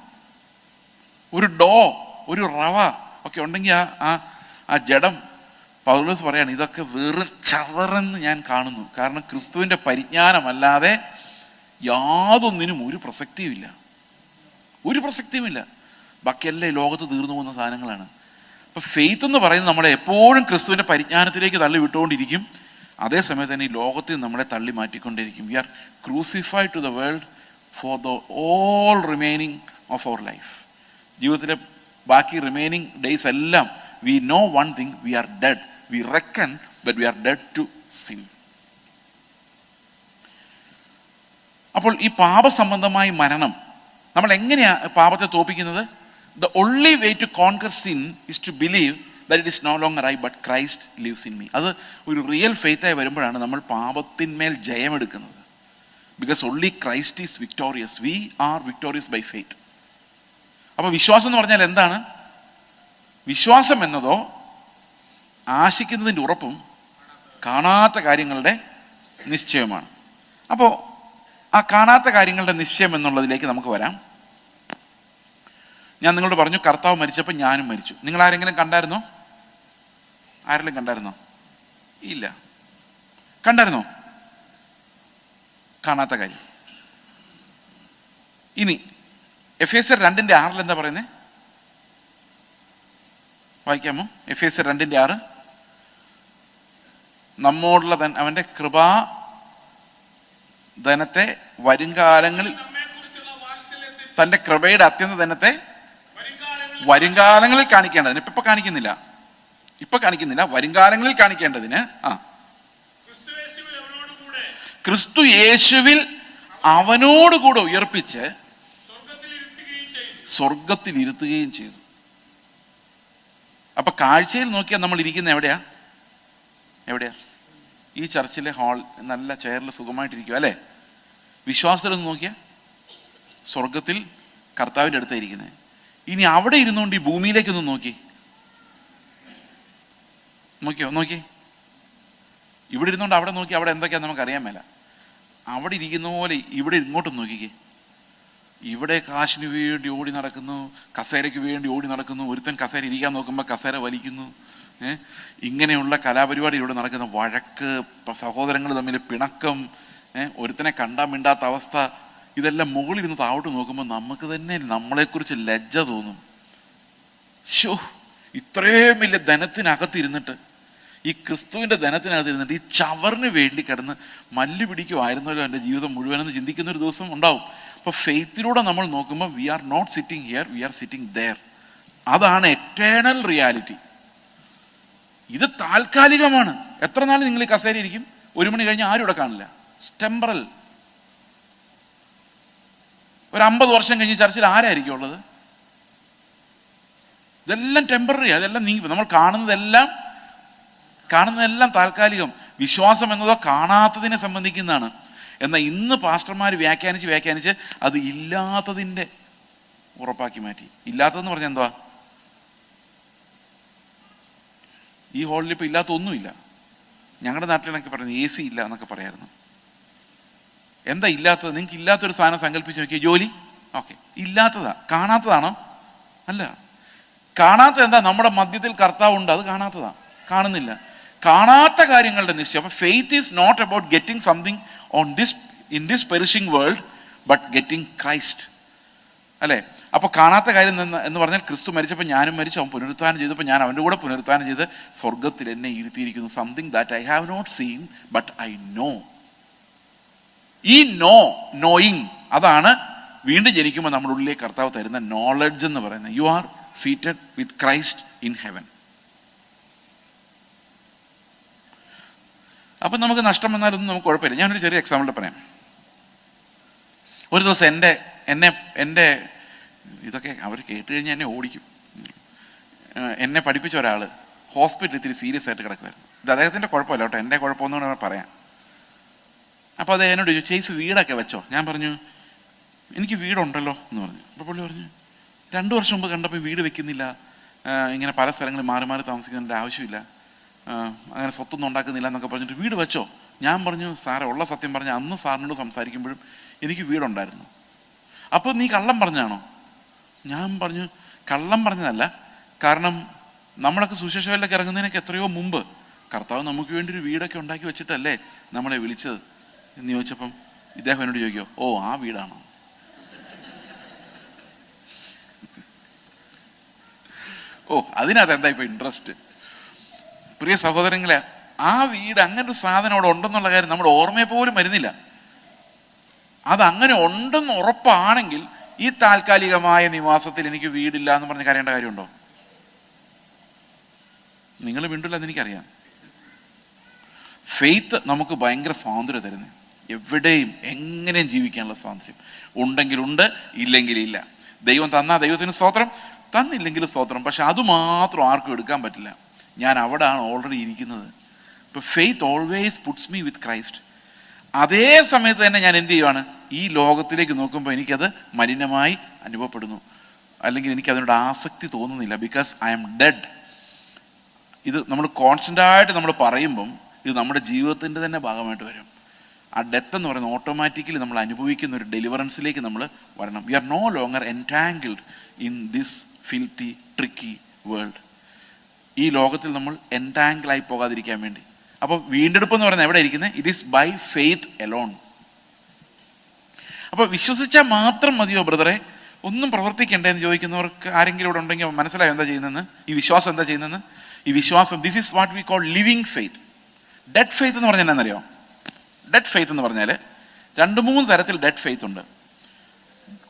ഒരു റവ ഒക്കെ ഉണ്ടെങ്കിൽ ആ ജഡം, പൗലോസ് പറയാണ്, ഇതൊക്കെ വെറും ചവറെന്ന് ഞാൻ കാണുന്നു. കാരണം ക്രിസ്തുവിൻ്റെ പരിജ്ഞാനമല്ലാതെ യാതൊന്നിനും ഒരു പ്രസക്തിയുമില്ല, ഒരു പ്രസക്തിയുമില്ല. ബാക്കിയെല്ലാം ഈ ലോകത്ത് തീർന്നു പോകുന്ന സാധനങ്ങളാണ്. അപ്പം ഫെയ്ത്ത് എന്ന് പറയുന്നത് നമ്മളെ എപ്പോഴും ക്രിസ്തുവിൻ്റെ പരിജ്ഞാനത്തിലേക്ക് തള്ളി വിട്ടുകൊണ്ടിരിക്കും. അതേസമയത്ത് തന്നെ ഈ ലോകത്തിൽ നമ്മളെ തള്ളി മാറ്റിക്കൊണ്ടിരിക്കും. We are crucified to the world for the all remaining of our life. ജീവിതത്തിലെ ബാക്കി റിമൈനിങ് ഡേയ്സ് എല്ലാം we know one thing, we are dead. We reckon but we are dead to sin. അപ്പോൾ ഈ പാപസംബന്ധമായ മരണം, നമ്മൾ എങ്ങനെയാണ് പാപത്തെ തോൽപ്പിക്കുന്നത്? The only way to conquer sin is to believe that it is no longer I but Christ lives in me. അത് ഒരു real ഫെയ്ത്തായി വരുമ്പോഴാണ് നമ്മൾ പാപത്തിന്മേൽ ജയമെടുക്കുന്നത്. Because only Christ is victorious. We are victorious by faith. അപ്പോൾ വിശ്വാസം എന്ന് പറഞ്ഞാൽ എന്താണ്? വിശ്വാസം എന്നതോ ആശിക്കുന്നതിൻ്റെ ഉറപ്പും കാണാത്ത കാര്യങ്ങളുടെ നിശ്ചയമാണ്. അപ്പോൾ ആ കാണാത്ത കാര്യങ്ങളുടെ നിശ്ചയം എന്നുള്ളതിലേക്ക് നമുക്ക് വരാം. ഞാൻ നിങ്ങളോട് പറഞ്ഞു, കർത്താവ് മരിച്ചപ്പോൾ ഞാനും മരിച്ചു. നിങ്ങൾ ആരെങ്കിലും കണ്ടായിരുന്നോ? ആരെങ്കിലും കണ്ടായിരുന്നോ? ഇല്ല. കണ്ടായിരുന്നോ? കാണാത്ത കാര്യം. ഇനി എഫേസ്യർ 2:6 എന്താ പറയുന്നത്? വായിക്കാമോ? എഫേസ്യർ 2:6. നമ്മോടുള്ള അവൻ്റെ കൃപാ ധനത്തെ വരുംകാലങ്ങളിൽ, തൻ്റെ കൃപയുടെ അത്യന്ത ധനത്തെ വരുംകാലങ്ങളിൽ കാണിക്കേണ്ടതിന്, ഇപ്പൊ കാണിക്കുന്നില്ല, വരുംകാലങ്ങളിൽ കാണിക്കേണ്ടതിന് ക്രിസ്തു യേശുവിൽ അവനോടുകൂടെ ഉയർപ്പിച്ച് സ്വർഗത്തിൽ ഇരുത്തുകയും ചെയ്തു. അപ്പൊ കാഴ്ചയിൽ നോക്കിയാൽ നമ്മൾ ഇരിക്കുന്ന എവിടെയാ? ഈ ചർച്ചിലെ ഹാൾ, നല്ല ചെയറിൽ സുഖമായിട്ടിരിക്കുക അല്ലേ? വിശ്വാസത്തിലൊന്ന് നോക്കിയാൽ സ്വർഗത്തിൽ കർത്താവിൻ്റെ അടുത്താണ് ഇരിക്കുന്നത്. ഇനി അവിടെ ഇരുന്നുകൊണ്ട് ഈ ഭൂമിയിലേക്കൊന്ന് നോക്കി, ഇവിടെ ഇരുന്നുകൊണ്ട് അവിടെ നോക്കി, അവിടെ എന്തൊക്കെയാ നമുക്ക് അറിയാൻ മേല. അവിടെ ഇരിക്കുന്ന പോലെ ഇവിടെ ഇങ്ങോട്ടും നോക്കിക്കേ. ഇവിടെ കാശിന് വേണ്ടി ഓടി നടക്കുന്നു, കസേരയ്ക്ക് വേണ്ടി ഓടി നടക്കുന്നു. ഒരുത്തൻ കസേര ഇരിക്കാൻ നോക്കുമ്പോൾ കസേര വലിക്കുന്നു. ഇങ്ങനെയുള്ള കലാപരിപാടി ഇവിടെ നടക്കുന്ന, വഴക്ക്, സഹോദരങ്ങൾ തമ്മിൽ പിണക്കം, ഒരുത്തനെ കണ്ടാൻ മിണ്ടാത്ത അവസ്ഥ, ഇതെല്ലാം മുകളിൽ നിന്ന് താഴോട്ട് നോക്കുമ്പോൾ നമുക്ക് തന്നെ നമ്മളെക്കുറിച്ച് ലജ്ജ തോന്നും. ശോ, ഇത്രയും വലിയ ധനത്തിനകത്തിരുന്നിട്ട്, ഈ ക്രിസ്തുവിൻ്റെ ധനത്തിനകത്തിരുന്നിട്ട് ഈ ചവറിന് വേണ്ടി കിടന്ന് മല്ല് പിടിക്കുമായിരുന്നല്ലോ എൻ്റെ ജീവിതം മുഴുവനെന്ന് ചിന്തിക്കുന്ന ഒരു ദിവസം ഉണ്ടാവും. അപ്പോൾ ഫെയ്ത്തിലൂടെ നമ്മൾ നോക്കുമ്പോൾ we are not sitting here, we are sitting there. അതാണ് എറ്റേണൽ റിയാലിറ്റി. ഇത് താൽക്കാലികമാണ്. എത്ര നാൾ നിങ്ങൾ ഈ കസേര ഇരിക്കും? 1 മണി കഴിഞ്ഞ് ആരും ഇവിടെ കാണില്ല. ടെമ്പറൽ. ഒരു 50 വർഷം കഴിഞ്ഞ് ചർച്ചിൽ ആരായിരിക്കും ഉള്ളത്? ഇതെല്ലാം ടെമ്പററി. അതെല്ലാം നമ്മൾ കാണുന്നതെല്ലാം താൽക്കാലികം. വിശ്വാസം എന്നതോ കാണാത്തതിനെ സംബന്ധിക്കുന്നതാണ്. എന്നാൽ ഇന്ന് പാസ്റ്റർമാർ വ്യാഖ്യാനിച്ച് അത് ഇല്ലാത്തതിൻ്റെ ഉറപ്പാക്കി മാറ്റി. ഇല്ലാത്തതെന്ന് പറഞ്ഞാൽ എന്തുവാ? ഈ ഹോളിൽ ഇപ്പോൾ ഇല്ലാത്ത ഒന്നുമില്ല. ഞങ്ങളുടെ നാട്ടിലൊക്കെ പറയുന്നത് AC ഇല്ല എന്നൊക്കെ പറയായിരുന്നു. എന്താ ഇല്ലാത്തത്? നിങ്ങൾക്ക് ഇല്ലാത്തൊരു സാധനം സങ്കല്പിച്ച് നോക്കിയാൽ ജോലി. ഓക്കെ, ഇല്ലാത്തതാ. കാണാത്തതാണോ? അല്ല. കാണാത്തത് എന്താ? നമ്മുടെ മധ്യത്തിൽ കർത്താവുണ്ട്, അത് കാണാത്തതാ. കാണുന്നില്ല. കാണാത്ത കാര്യങ്ങളുടെ നിശ്ചയം. അപ്പൊ faith is not about getting something in this perishing world, but getting Christ. അല്ലേ? അപ്പൊ കാണാത്ത കാര്യം എന്ന് പറഞ്ഞാൽ ക്രിസ്തു മരിച്ചപ്പോൾ ഞാനും മരിച്ചു, അവൻ പുനരുത്ഥാനം ചെയ്തപ്പോൾ ഞാൻ അവൻ്റെ കൂടെ പുനരുത്ഥാനം ചെയ്ത് സ്വർഗത്തിൽ എന്നെ ഇരുത്തിയിരിക്കുന്നു. Something that I have not seen but I know. ഈ നോയിങ്, അതാണ് വീണ്ടും ജനിക്കുമ്പോൾ നമ്മുടെ ഉള്ളിലേക്ക് കർത്താവ് തരുന്ന നോളജ് എന്ന് പറയുന്നത്. You are seated with Christ in heaven. അപ്പം നമുക്ക് നഷ്ടം വന്നാലൊന്നും നമുക്ക് കുഴപ്പമില്ല. ഞാനൊരു ചെറിയ എക്സാമ്പിൾ പറയാം. ഒരു ദിവസം എൻ്റെ ഇതൊക്കെ അവർ കേട്ട് കഴിഞ്ഞാൽ എന്നെ ഓടിക്കും. എന്നെ പഠിപ്പിച്ച ഒരാൾ ഹോസ്പിറ്റലിൽ ഇത്തിരി സീരിയസ് ആയിട്ട് കിടക്കുമായിരുന്നു. ഇത് അദ്ദേഹത്തിൻ്റെ കുഴപ്പമില്ല കേട്ടോ, എൻ്റെ കുഴപ്പമൊന്നും പറയാം. അപ്പോൾ അത് എന്നോട് ചോദിച്ചു, ചേച്ചി വീടൊക്കെ വെച്ചോ? ഞാൻ പറഞ്ഞു എനിക്ക് വീടുണ്ടല്ലോ എന്ന് പറഞ്ഞു. അപ്പോൾ പുള്ളി പറഞ്ഞു 2 വർഷം മുമ്പ് കണ്ടപ്പോൾ വീട് വെക്കുന്നില്ല, ഇങ്ങനെ പല സ്ഥലങ്ങളിൽ മാറി മാറി താമസിക്കുന്നതിൻ്റെ ആവശ്യമില്ല, അങ്ങനെ സ്വത്തൊന്നും ഉണ്ടാക്കുന്നില്ല എന്നൊക്കെ പറഞ്ഞിട്ട് വീട് വെച്ചോ? ഞാൻ പറഞ്ഞു സാറേ, ഉള്ള സത്യം പറഞ്ഞാൽ അന്ന് സാറിനോട് സംസാരിക്കുമ്പോഴും എനിക്ക് വീടുണ്ടായിരുന്നു. അപ്പോൾ നീ കള്ളം പറഞ്ഞാണോ? ഞാൻ പറഞ്ഞു കള്ളം പറഞ്ഞതല്ല, കാരണം നമ്മളൊക്കെ സുശേഷയിലൊക്കെ ഇറങ്ങുന്നതിനൊക്കെ എത്രയോ മുമ്പ് കർത്താവ് നമുക്ക് വേണ്ടി ഒരു വീടൊക്കെ ഉണ്ടാക്കി വെച്ചിട്ടല്ലേ നമ്മളെ വിളിച്ചത് എന്ന് ചോദിച്ചപ്പം ഇദ്ദേഹം എന്നോട് ചോദിക്കോ, ഓ ആ വീടാണോ? ഓ അതിനകത്ത് എന്താ ഇപ്പൊ ഇൻട്രസ്റ്റ്? പ്രിയ സഹോദരങ്ങളെ, ആ വീട്, അങ്ങനെ ഒരു സാധനം അവിടെ ഉണ്ടെന്നുള്ള കാര്യം നമ്മുടെ ഓർമ്മയെ പോലും വരുന്നില്ല. അതങ്ങനെ ഉണ്ടെന്ന് ഉറപ്പാണെങ്കിൽ ഈ താൽക്കാലികമായ നിവാസത്തിൽ എനിക്ക് വീടില്ല എന്ന് പറഞ്ഞ് കരയേണ്ട കാര്യമുണ്ടോ? നിങ്ങൾ വീണ്ടില്ല എന്ന് എനിക്കറിയാം. ഫെയ്ത്ത് നമുക്ക് ഭയങ്കര സ്വാതന്ത്ര്യം തരുന്നത്. എവിടെയും എങ്ങനെയും ജീവിക്കാനുള്ള സ്വാതന്ത്ര്യം. ഉണ്ടെങ്കിലുണ്ട്, ഇല്ലെങ്കിലില്ല. ദൈവം തന്നാ ദൈവത്തിന് സ്തോത്രം, തന്നില്ലെങ്കിൽ സ്തോത്രം. പക്ഷെ അതുമാത്രം ആർക്കും എടുക്കാൻ പറ്റില്ല. ഞാൻ അവിടെയാണ് ഓൾറെഡി ഇരിക്കുന്നത്. ഇപ്പം faith always puts me with Christ. അതേ സമയത്ത് തന്നെ ഞാൻ എന്ത് ചെയ്യുവാണ്? ഈ ലോകത്തിലേക്ക് നോക്കുമ്പോൾ എനിക്കത് മലിനമായി അനുഭവപ്പെടുന്നു, അല്ലെങ്കിൽ എനിക്കതിനോട് ആസക്തി തോന്നുന്നില്ല. Because I am dead. ഇത് നമ്മൾ കോൺസ്റ്റൻ്റായിട്ട് നമ്മൾ പറയുമ്പം ഇത് നമ്മുടെ ജീവിതത്തിൻ്റെ തന്നെ ഭാഗമായിട്ട് വരും. ആ ഡെത്ത് എന്ന് പറയുന്നത് ഓട്ടോമാറ്റിക്കലി നമ്മൾ അനുഭവിക്കുന്ന ഒരു ഡെലിവറൻസിലേക്ക് നമ്മൾ വരണം. We are no longer entangled in this filthy tricky world. ഈ ലോകത്തിൽ നമ്മൾ എൻറ്റാങ്കിളായി പോകാതിരിക്കാൻ വേണ്ടി. അപ്പോൾ വീണ്ടെടുപ്പ് എന്ന് പറയുന്നത് എവിടെ ഇരിക്കുന്നത്? It is by faith alone. അപ്പോൾ വിശ്വസിച്ചാൽ മാത്രം മതിയോ ബ്രദറെ, ഒന്നും പ്രവർത്തിക്കണ്ടേന്ന് ചോദിക്കുന്നവർക്ക് ആരെങ്കിലും ഇവിടെ ഉണ്ടെങ്കിൽ മനസ്സിലായോ എന്താ ചെയ്യുന്നതെന്ന്? ഈ വിശ്വാസം എന്താ ചെയ്യുന്നതെന്ന്? ഈ വിശ്വാസം, this is what we call living faith. Dead faith എന്ന് പറഞ്ഞാൽ എന്നറിയോ? ഡെഡ് ഫെയ്ത്ത് എന്ന് പറഞ്ഞാൽ 2-3 തരത്തിൽ ഡെഡ് ഫെയ്ത്ത് ഉണ്ട്.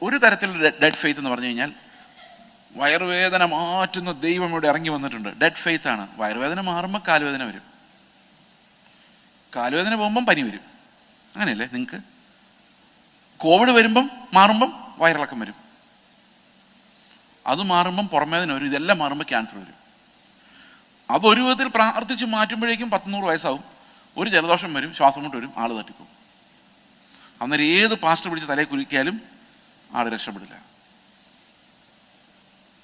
ഒരു തരത്തിൽ ഡെഡ് ഫെയ്ത്ത് എന്ന് പറഞ്ഞു കഴിഞ്ഞാൽ വയറുവേദന മാറ്റുന്ന ദൈവം ഇവിടെ ഇറങ്ങി വന്നിട്ടുണ്ട്. ഡെഡ് ഫെയ്ത്ത് ആണ്. വയറുവേദന മാറുമ്പോൾ കാലുവേദന വരും, കാലുവേദന പോകുമ്പം പനി വരും. അങ്ങനെയല്ലേ നിങ്ങൾക്ക്? കോവിഡ് വരുമ്പം മാറുമ്പം വയറിളക്കം വരും, അത് മാറുമ്പം പുറമേദന വരും, ഇതെല്ലാം മാറുമ്പോൾ ക്യാൻസർ വരും. അതൊരു വിധത്തിൽ പ്രാർത്ഥിച്ച് മാറ്റുമ്പോഴേക്കും 100 വയസ്സാവും. ഒരു ജലദോഷം വരും, ശ്വാസം മുട്ട് വരും, ആള് തട്ടിപ്പോകും. അന്നേരം ഏത് പാസ്റ്റർ പിടിച്ച് തലയെ കുലുക്കിയാലും ആള് രക്ഷപ്പെടില്ല.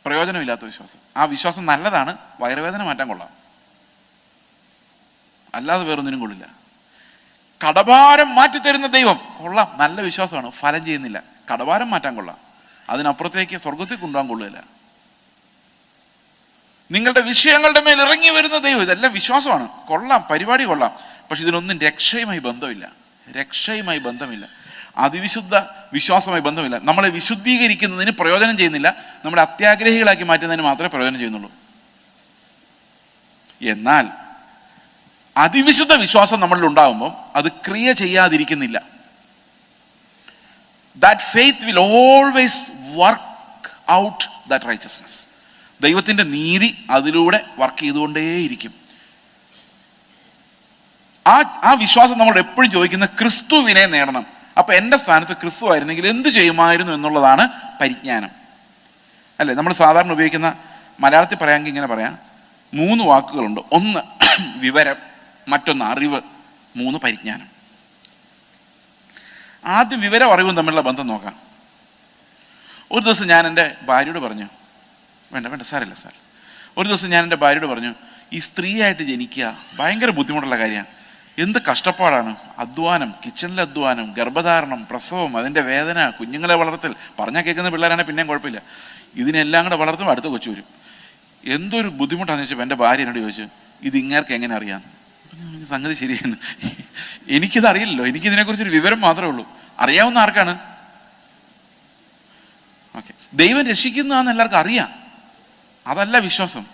പ്രയോജനമില്ലാത്ത വിശ്വാസം. ആ വിശ്വാസം നല്ലതാണ്, വയറുവേദന മാറ്റാൻ കൊള്ളാം, അല്ലാതെ വേറൊന്നിനും കൊള്ളില്ല. കടഭാരം മാറ്റിത്തരുന്ന ദൈവം കൊള്ളാം, നല്ല വിശ്വാസമാണ്, ഫലം ചെയ്യുന്നില്ല. കടഭാരം മാറ്റാൻ കൊള്ളാം, അതിനപ്പുറത്തേക്ക് സ്വർഗത്തിൽ കൊണ്ടുപോകാൻ കൊള്ളില്ല. നിങ്ങളുടെ വിഷയങ്ങളുടെ മേൽ ഇറങ്ങി വരുന്ന ദൈവം, ഇതെല്ലാം വിശ്വാസമാണ്, കൊള്ളാം, പരിപാടി കൊള്ളാം. പക്ഷെ ഇതിനൊന്നും രക്ഷയുമായി ബന്ധമില്ല, രക്ഷയുമായി ബന്ധമില്ല, അതിവിശുദ്ധ വിശ്വാസമായി ബന്ധമില്ല. നമ്മളെ വിശുദ്ധീകരിക്കുന്നതിന് പ്രയോജനം ചെയ്യുന്നില്ല, നമ്മളെ അത്യാഗ്രഹികളാക്കി മാറ്റുന്നതിന് മാത്രമേ പ്രയോജനം ചെയ്യുന്നുള്ളൂ. എന്നാൽ അതിവിശുദ്ധ വിശ്വാസം നമ്മളിൽ ഉണ്ടാകുമ്പോൾ അത് ക്രിയ ചെയ്യാതിരിക്കുന്നില്ല. That faith will always work out that righteousness. ദൈവത്തിൻ്റെ നീതി അതിലൂടെ വർക്ക് ചെയ്തുകൊണ്ടേയിരിക്കും. ആ വിശ്വാസം നമ്മൾ എപ്പോഴും ചോദിക്കുന്ന ക്രിസ്തുവിനെ നേടണം. അപ്പൊ എൻ്റെ സ്ഥാനത്ത് ക്രിസ്തു ആയിരുന്നെങ്കിൽ എന്ത് ചെയ്യുമായിരുന്നു എന്നുള്ളതാണ് പരിജ്ഞാനം, അല്ലേ? നമ്മൾ സാധാരണ ഉപയോഗിക്കുന്ന, മലയാളത്തിൽ പറയാമെങ്കിൽ ഇങ്ങനെ പറയാം, 3 വാക്കുകളുണ്ട്. ഒന്ന് വിവരം, മറ്റൊന്ന് അറിവ്, 3 പരിജ്ഞാനം. ആദ്യം വിവരം അറിവും തമ്മിലുള്ള ബന്ധം നോക്കാം. ഒരു ദിവസം ഞാൻ എൻ്റെ ഭാര്യയോട് പറഞ്ഞു, വേണ്ട സാരല്ല സാർ, ഒരു ദിവസം ഞാൻ എൻ്റെ ഭാര്യയോട് പറഞ്ഞു, ഈ സ്ത്രീയായിട്ട് ജനിക്കുക ഭയങ്കര ബുദ്ധിമുട്ടുള്ള കാര്യമാണ്, എന്ത് കഷ്ടപ്പാടാണ്, അധ്വാനം, കിച്ചണിലെ അധ്വാനം, ഗർഭധാരണം, പ്രസവം, അതിൻ്റെ വേദന, കുഞ്ഞുങ്ങളെ വളർത്തൽ, പറഞ്ഞാൽ കേൾക്കുന്ന പിള്ളേരാണെങ്കിൽ പിന്നെയും കുഴപ്പമില്ല, ഇതിനെല്ലാം കൂടെ വളർത്തുമ്പോൾ അടുത്ത കൊച്ചു വരും, എന്തൊരു ബുദ്ധിമുട്ടാണെന്ന് ചോദിച്ചപ്പോൾ എൻ്റെ ഭാര്യ എന്നോട് ചോദിച്ചു, ഇത് ഇങ്ങേർക്ക് എങ്ങനെ അറിയാം? സംഗതി ശരിയാണ്, എനിക്കിതറിയില്ലല്ലോ, എനിക്കിതിനെക്കുറിച്ചൊരു വിവരം മാത്രമേ ഉള്ളൂ. അറിയാവുന്ന ആർക്കാണ്? ഓക്കെ, ദൈവം രക്ഷിക്കുന്നതാണെന്ന് എല്ലാവർക്കും അറിയാം, അതല്ല വിശ്വാസം.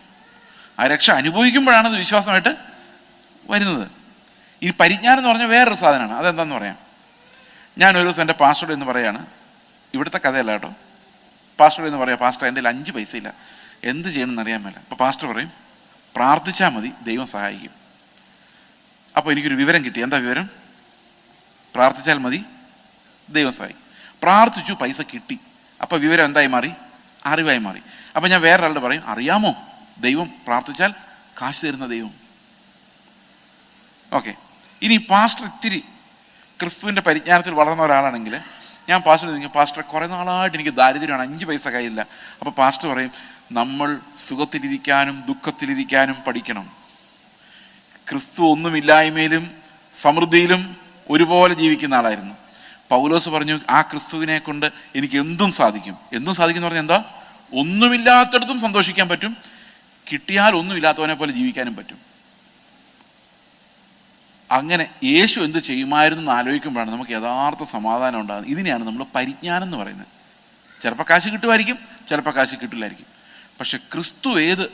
ആ രക്ഷ അനുഭവിക്കുമ്പോഴാണ് അത് വിശ്വാസമായിട്ട് വരുന്നത്. ഈ പരിജ്ഞാനം എന്ന് പറഞ്ഞാൽ വേറൊരു സാധനമാണ്. അതെന്താന്ന് പറയാം. ഞാനൊരു ദിവസം എൻ്റെ പാസ്റ്ററോട് എന്ന് പറയാണ്, ഇവിടുത്തെ കഥയല്ല കേട്ടോ, പാസ്റ്ററോട് എന്ന് പറയാം, പാസ്റ്റർ എൻ്റെ 5 പൈസ ഇല്ല, എന്ത് ചെയ്യണമെന്ന് അറിയാൻ മേല. അപ്പോൾ പാസ്റ്റർ പറയും, പ്രാർത്ഥിച്ചാൽ മതി, ദൈവം സഹായിക്കും. അപ്പോൾ എനിക്കൊരു വിവരം കിട്ടി. എന്താ വിവരം? പ്രാർത്ഥിച്ചാൽ മതി, ദൈവം സഹായിക്കും. പ്രാർത്ഥിച്ചു, പൈസ കിട്ടി. അപ്പോൾ വിവരം എന്തായി മാറി? അറിവായി മാറി. അപ്പോൾ ഞാൻ വേറൊരാളോട് പറയും, അറിയാമോ, ദൈവം പ്രാർത്ഥിച്ചാൽ കാശ് തരുന്ന ദൈവം. ഓക്കെ, ഇനി പാസ്റ്റർ ഇത്തിരി ക്രിസ്തുവിൻ്റെ പരിജ്ഞാനത്തിൽ വളർന്ന ഒരാളാണെങ്കിൽ ഞാൻ പാസ്റ്റർ ചോദിക്കും, പാസ്റ്റർ കുറേ നാളായിട്ട് എനിക്ക് ദാരിദ്ര്യമാണ്, 5 പൈസ കയ്യില്ല. അപ്പോൾ പാസ്റ്റർ പറയും, നമ്മൾ സുഖത്തിലിരിക്കാനും ദുഃഖത്തിലിരിക്കാനും പഠിക്കണം. ക്രിസ്തു ഒന്നുമില്ലായ്മയിലും സമൃദ്ധിയിലും ഒരുപോലെ ജീവിക്കുന്ന ആളായിരുന്നു. പൗലോസ് പറഞ്ഞു, ആ ക്രിസ്തുവിനെ കൊണ്ട് എനിക്ക് എന്തും സാധിക്കും. എന്തും സാധിക്കും എന്ന് പറഞ്ഞാൽ എന്താ? ഒന്നുമില്ലാത്തടത്തും സന്തോഷിക്കാൻ പറ്റും, കിട്ടിയാൽ ഒന്നുമില്ലാത്തവനെ പോലെ ജീവിക്കാനും പറ്റും. അങ്ങനെ യേശു എന്ത് ചെയ്യുമായിരുന്നു എന്ന് ആലോചിക്കുമ്പോഴാണ് നമുക്ക് യഥാർത്ഥ സമാധാനം ഉണ്ടാകുന്നത്. ഇതിനെയാണ് നമ്മൾ പരിജ്ഞാനം എന്ന് പറയുന്നത്. ചിലപ്പോൾ കാശ് കിട്ടുമായിരിക്കും, ചിലപ്പോൾ കാശ് കിട്ടില്ലായിരിക്കും. പക്ഷെ ക്രിസ്തു ഏത്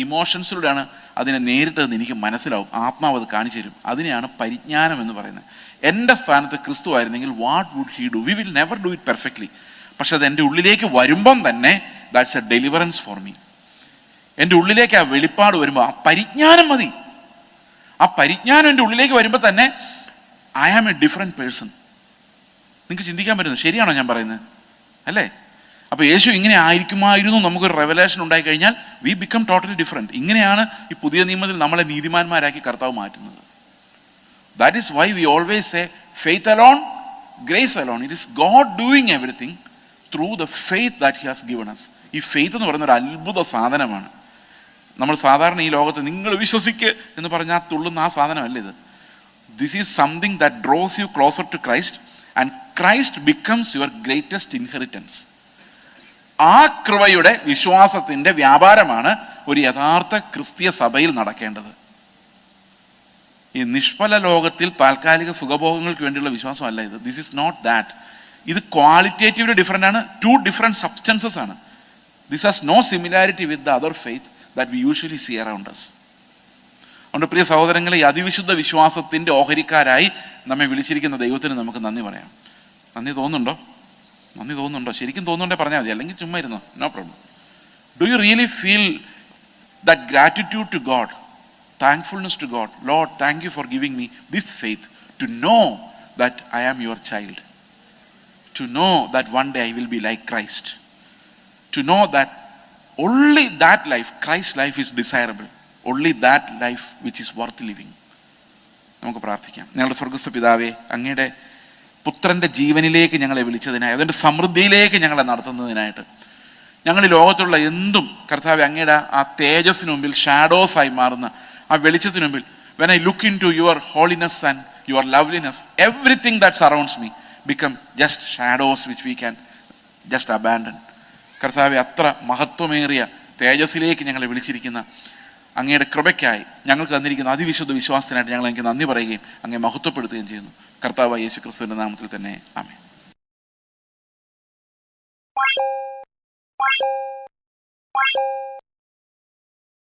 ഇമോഷൻസിലൂടെയാണ് അതിനെ നേരിട്ടതെന്ന് എനിക്ക് മനസ്സിലാവും, ആത്മാവ് അത് കാണിച്ചു തരും. അതിനെയാണ് പരിജ്ഞാനം എന്ന് പറയുന്നത്. എൻ്റെ സ്ഥാനത്ത് ക്രിസ്തു ആയിരുന്നെങ്കിൽ what would he do? We will never do it perfectly. പക്ഷെ അത് എൻ്റെ ഉള്ളിലേക്ക് വരുമ്പം തന്നെ that's a deliverance for me. എൻ്റെ ഉള്ളിലേക്ക് ആ വെളിപ്പാട് വരുമ്പോൾ ആ പരിജ്ഞാനം മതി. ആ പരിജ്ഞാനം എൻ്റെ ഉള്ളിലേക്ക് വരുമ്പോൾ തന്നെ I am a different person. നിങ്ങൾക്ക് ചിന്തിക്കാൻ പറ്റുന്നത് ശരിയാണോ ഞാൻ പറയുന്നത്? അല്ലേ? അപ്പോൾ യേശു ഇങ്ങനെ ആയിരിക്കുമായിരുന്നു നമുക്കൊരു റെവലേഷൻ ഉണ്ടായി കഴിഞ്ഞാൽ വി ബിക്കം ടോട്ടലി ഡിഫറെൻറ്റ്. ഇങ്ങനെയാണ് ഈ പുതിയ നിയമത്തിൽ നമ്മളെ നീതിമാന്മാരാക്കി കർത്താവ് മാറ്റുന്നത്. That is why we always say faith alone, grace alone. It is God doing everything through the faith that he has given us. ഈ ഫെയ്ത്ത് എന്ന് പറയുന്ന ഒരു അത്ഭുത സാധനമാണ്. നമ്മൾ സാധാരണ ഈ ലോകത്ത് നിങ്ങൾ വിശ്വസിക്ക് എന്ന് പറഞ്ഞാൽ തുള്ളുന്ന ആ സാധനമല്ല ഇത്. This is something that draws you closer to Christ and Christ becomes your greatest inheritance. ആ കൃപയുടെ വിശ്വാസത്തിൻ്റെ വ്യാപാരമാണ് ഒരു യഥാർത്ഥ ക്രിസ്തീയ സഭയിൽ നടക്കേണ്ടത്. ഈ നിഷ്ഫല ലോകത്തിൽ താൽക്കാലിക സുഖഭോഗങ്ങൾക്ക് വേണ്ടിയുള്ള വിശ്വാസമല്ല ഇത്. This is not that. ഇത് ക്വാളിറ്റേറ്റീവ്ലി ഡിഫറെൻ്റ് ആണ്. 2 ഡിഫറെൻറ്റ് സബ്സ്റ്റൻസസ് ആണ്. This has no similarity with the other faith that we usually see around us. അതുകൊണ്ട് പ്രിയ സഹോദരങ്ങളെ, ഈ അതിവിശുദ്ധ വിശ്വാസത്തിൻ്റെ ഓഹരിക്കാരായി നമ്മെ വിളിച്ചിരിക്കുന്ന ദൈവത്തിന് നമുക്ക് നന്ദി പറയാം. നന്ദി തോന്നുന്നുണ്ടോ? നന്ദി തോന്നുന്നുണ്ടോ? ശരിക്കും തോന്നുന്നുണ്ടേ പറഞ്ഞാൽ മതി, അല്ലെങ്കിൽ ചുമ്മാ ഇരുന്നോ, no problem. Do you really feel that gratitude to God, thankfulness to God? Lord, thank you for giving me this faith to know that I am your child, to know that one day I will be like Christ, to know that only that life, Christ's life, is desirable, only that life which is worth living. നമുക്ക് പ്രാർത്ഥിക്കാം. ഞങ്ങളുടെ സ്വർഗ്ഗസ്ഥ പിതാവേ, അങ്ങയുടെ പുത്രൻ്റെ ജീവനിലേക്ക് ഞങ്ങളെ വിളിച്ചതിനായി, അതിൻ്റെ സമൃദ്ധിയിലേക്ക് ഞങ്ങളെ നടത്തുന്നതിനായിട്ട്, ഞങ്ങൾ ഈ ലോകത്തുള്ള എന്തും കർത്താവേ അങ്ങയുടെ ആ തേജസ്സിന് മുമ്പിൽ ഷാഡോസായി മാറുന്ന ആ വെളിച്ചത്തിന് മുമ്പിൽ, when I look into your holiness and your loveliness, everything that surrounds me become just shadows which we can just abandon. കർത്താവെ, അത്ര മഹത്വമേറിയ തേജസ്സിലേക്ക് ഞങ്ങളെ വിളിച്ചിരിക്കുന്ന അങ്ങയുടെ കൃപയ്ക്കായി ഞങ്ങൾക്ക് തന്നിരിക്കുന്ന അതിവിശുദ്ധ വിശ്വാസത്തിനായിട്ട് ഞങ്ങൾ എനിക്ക് നന്ദി പറയുകയും അങ്ങേ മഹത്വപ്പെടുത്തുകയും ചെയ്യുന്നു. കർത്താവായ യേശു ക്രിസ്തുവിൻ്റെ നാമത്തിൽ തന്നെ ആമേൻ.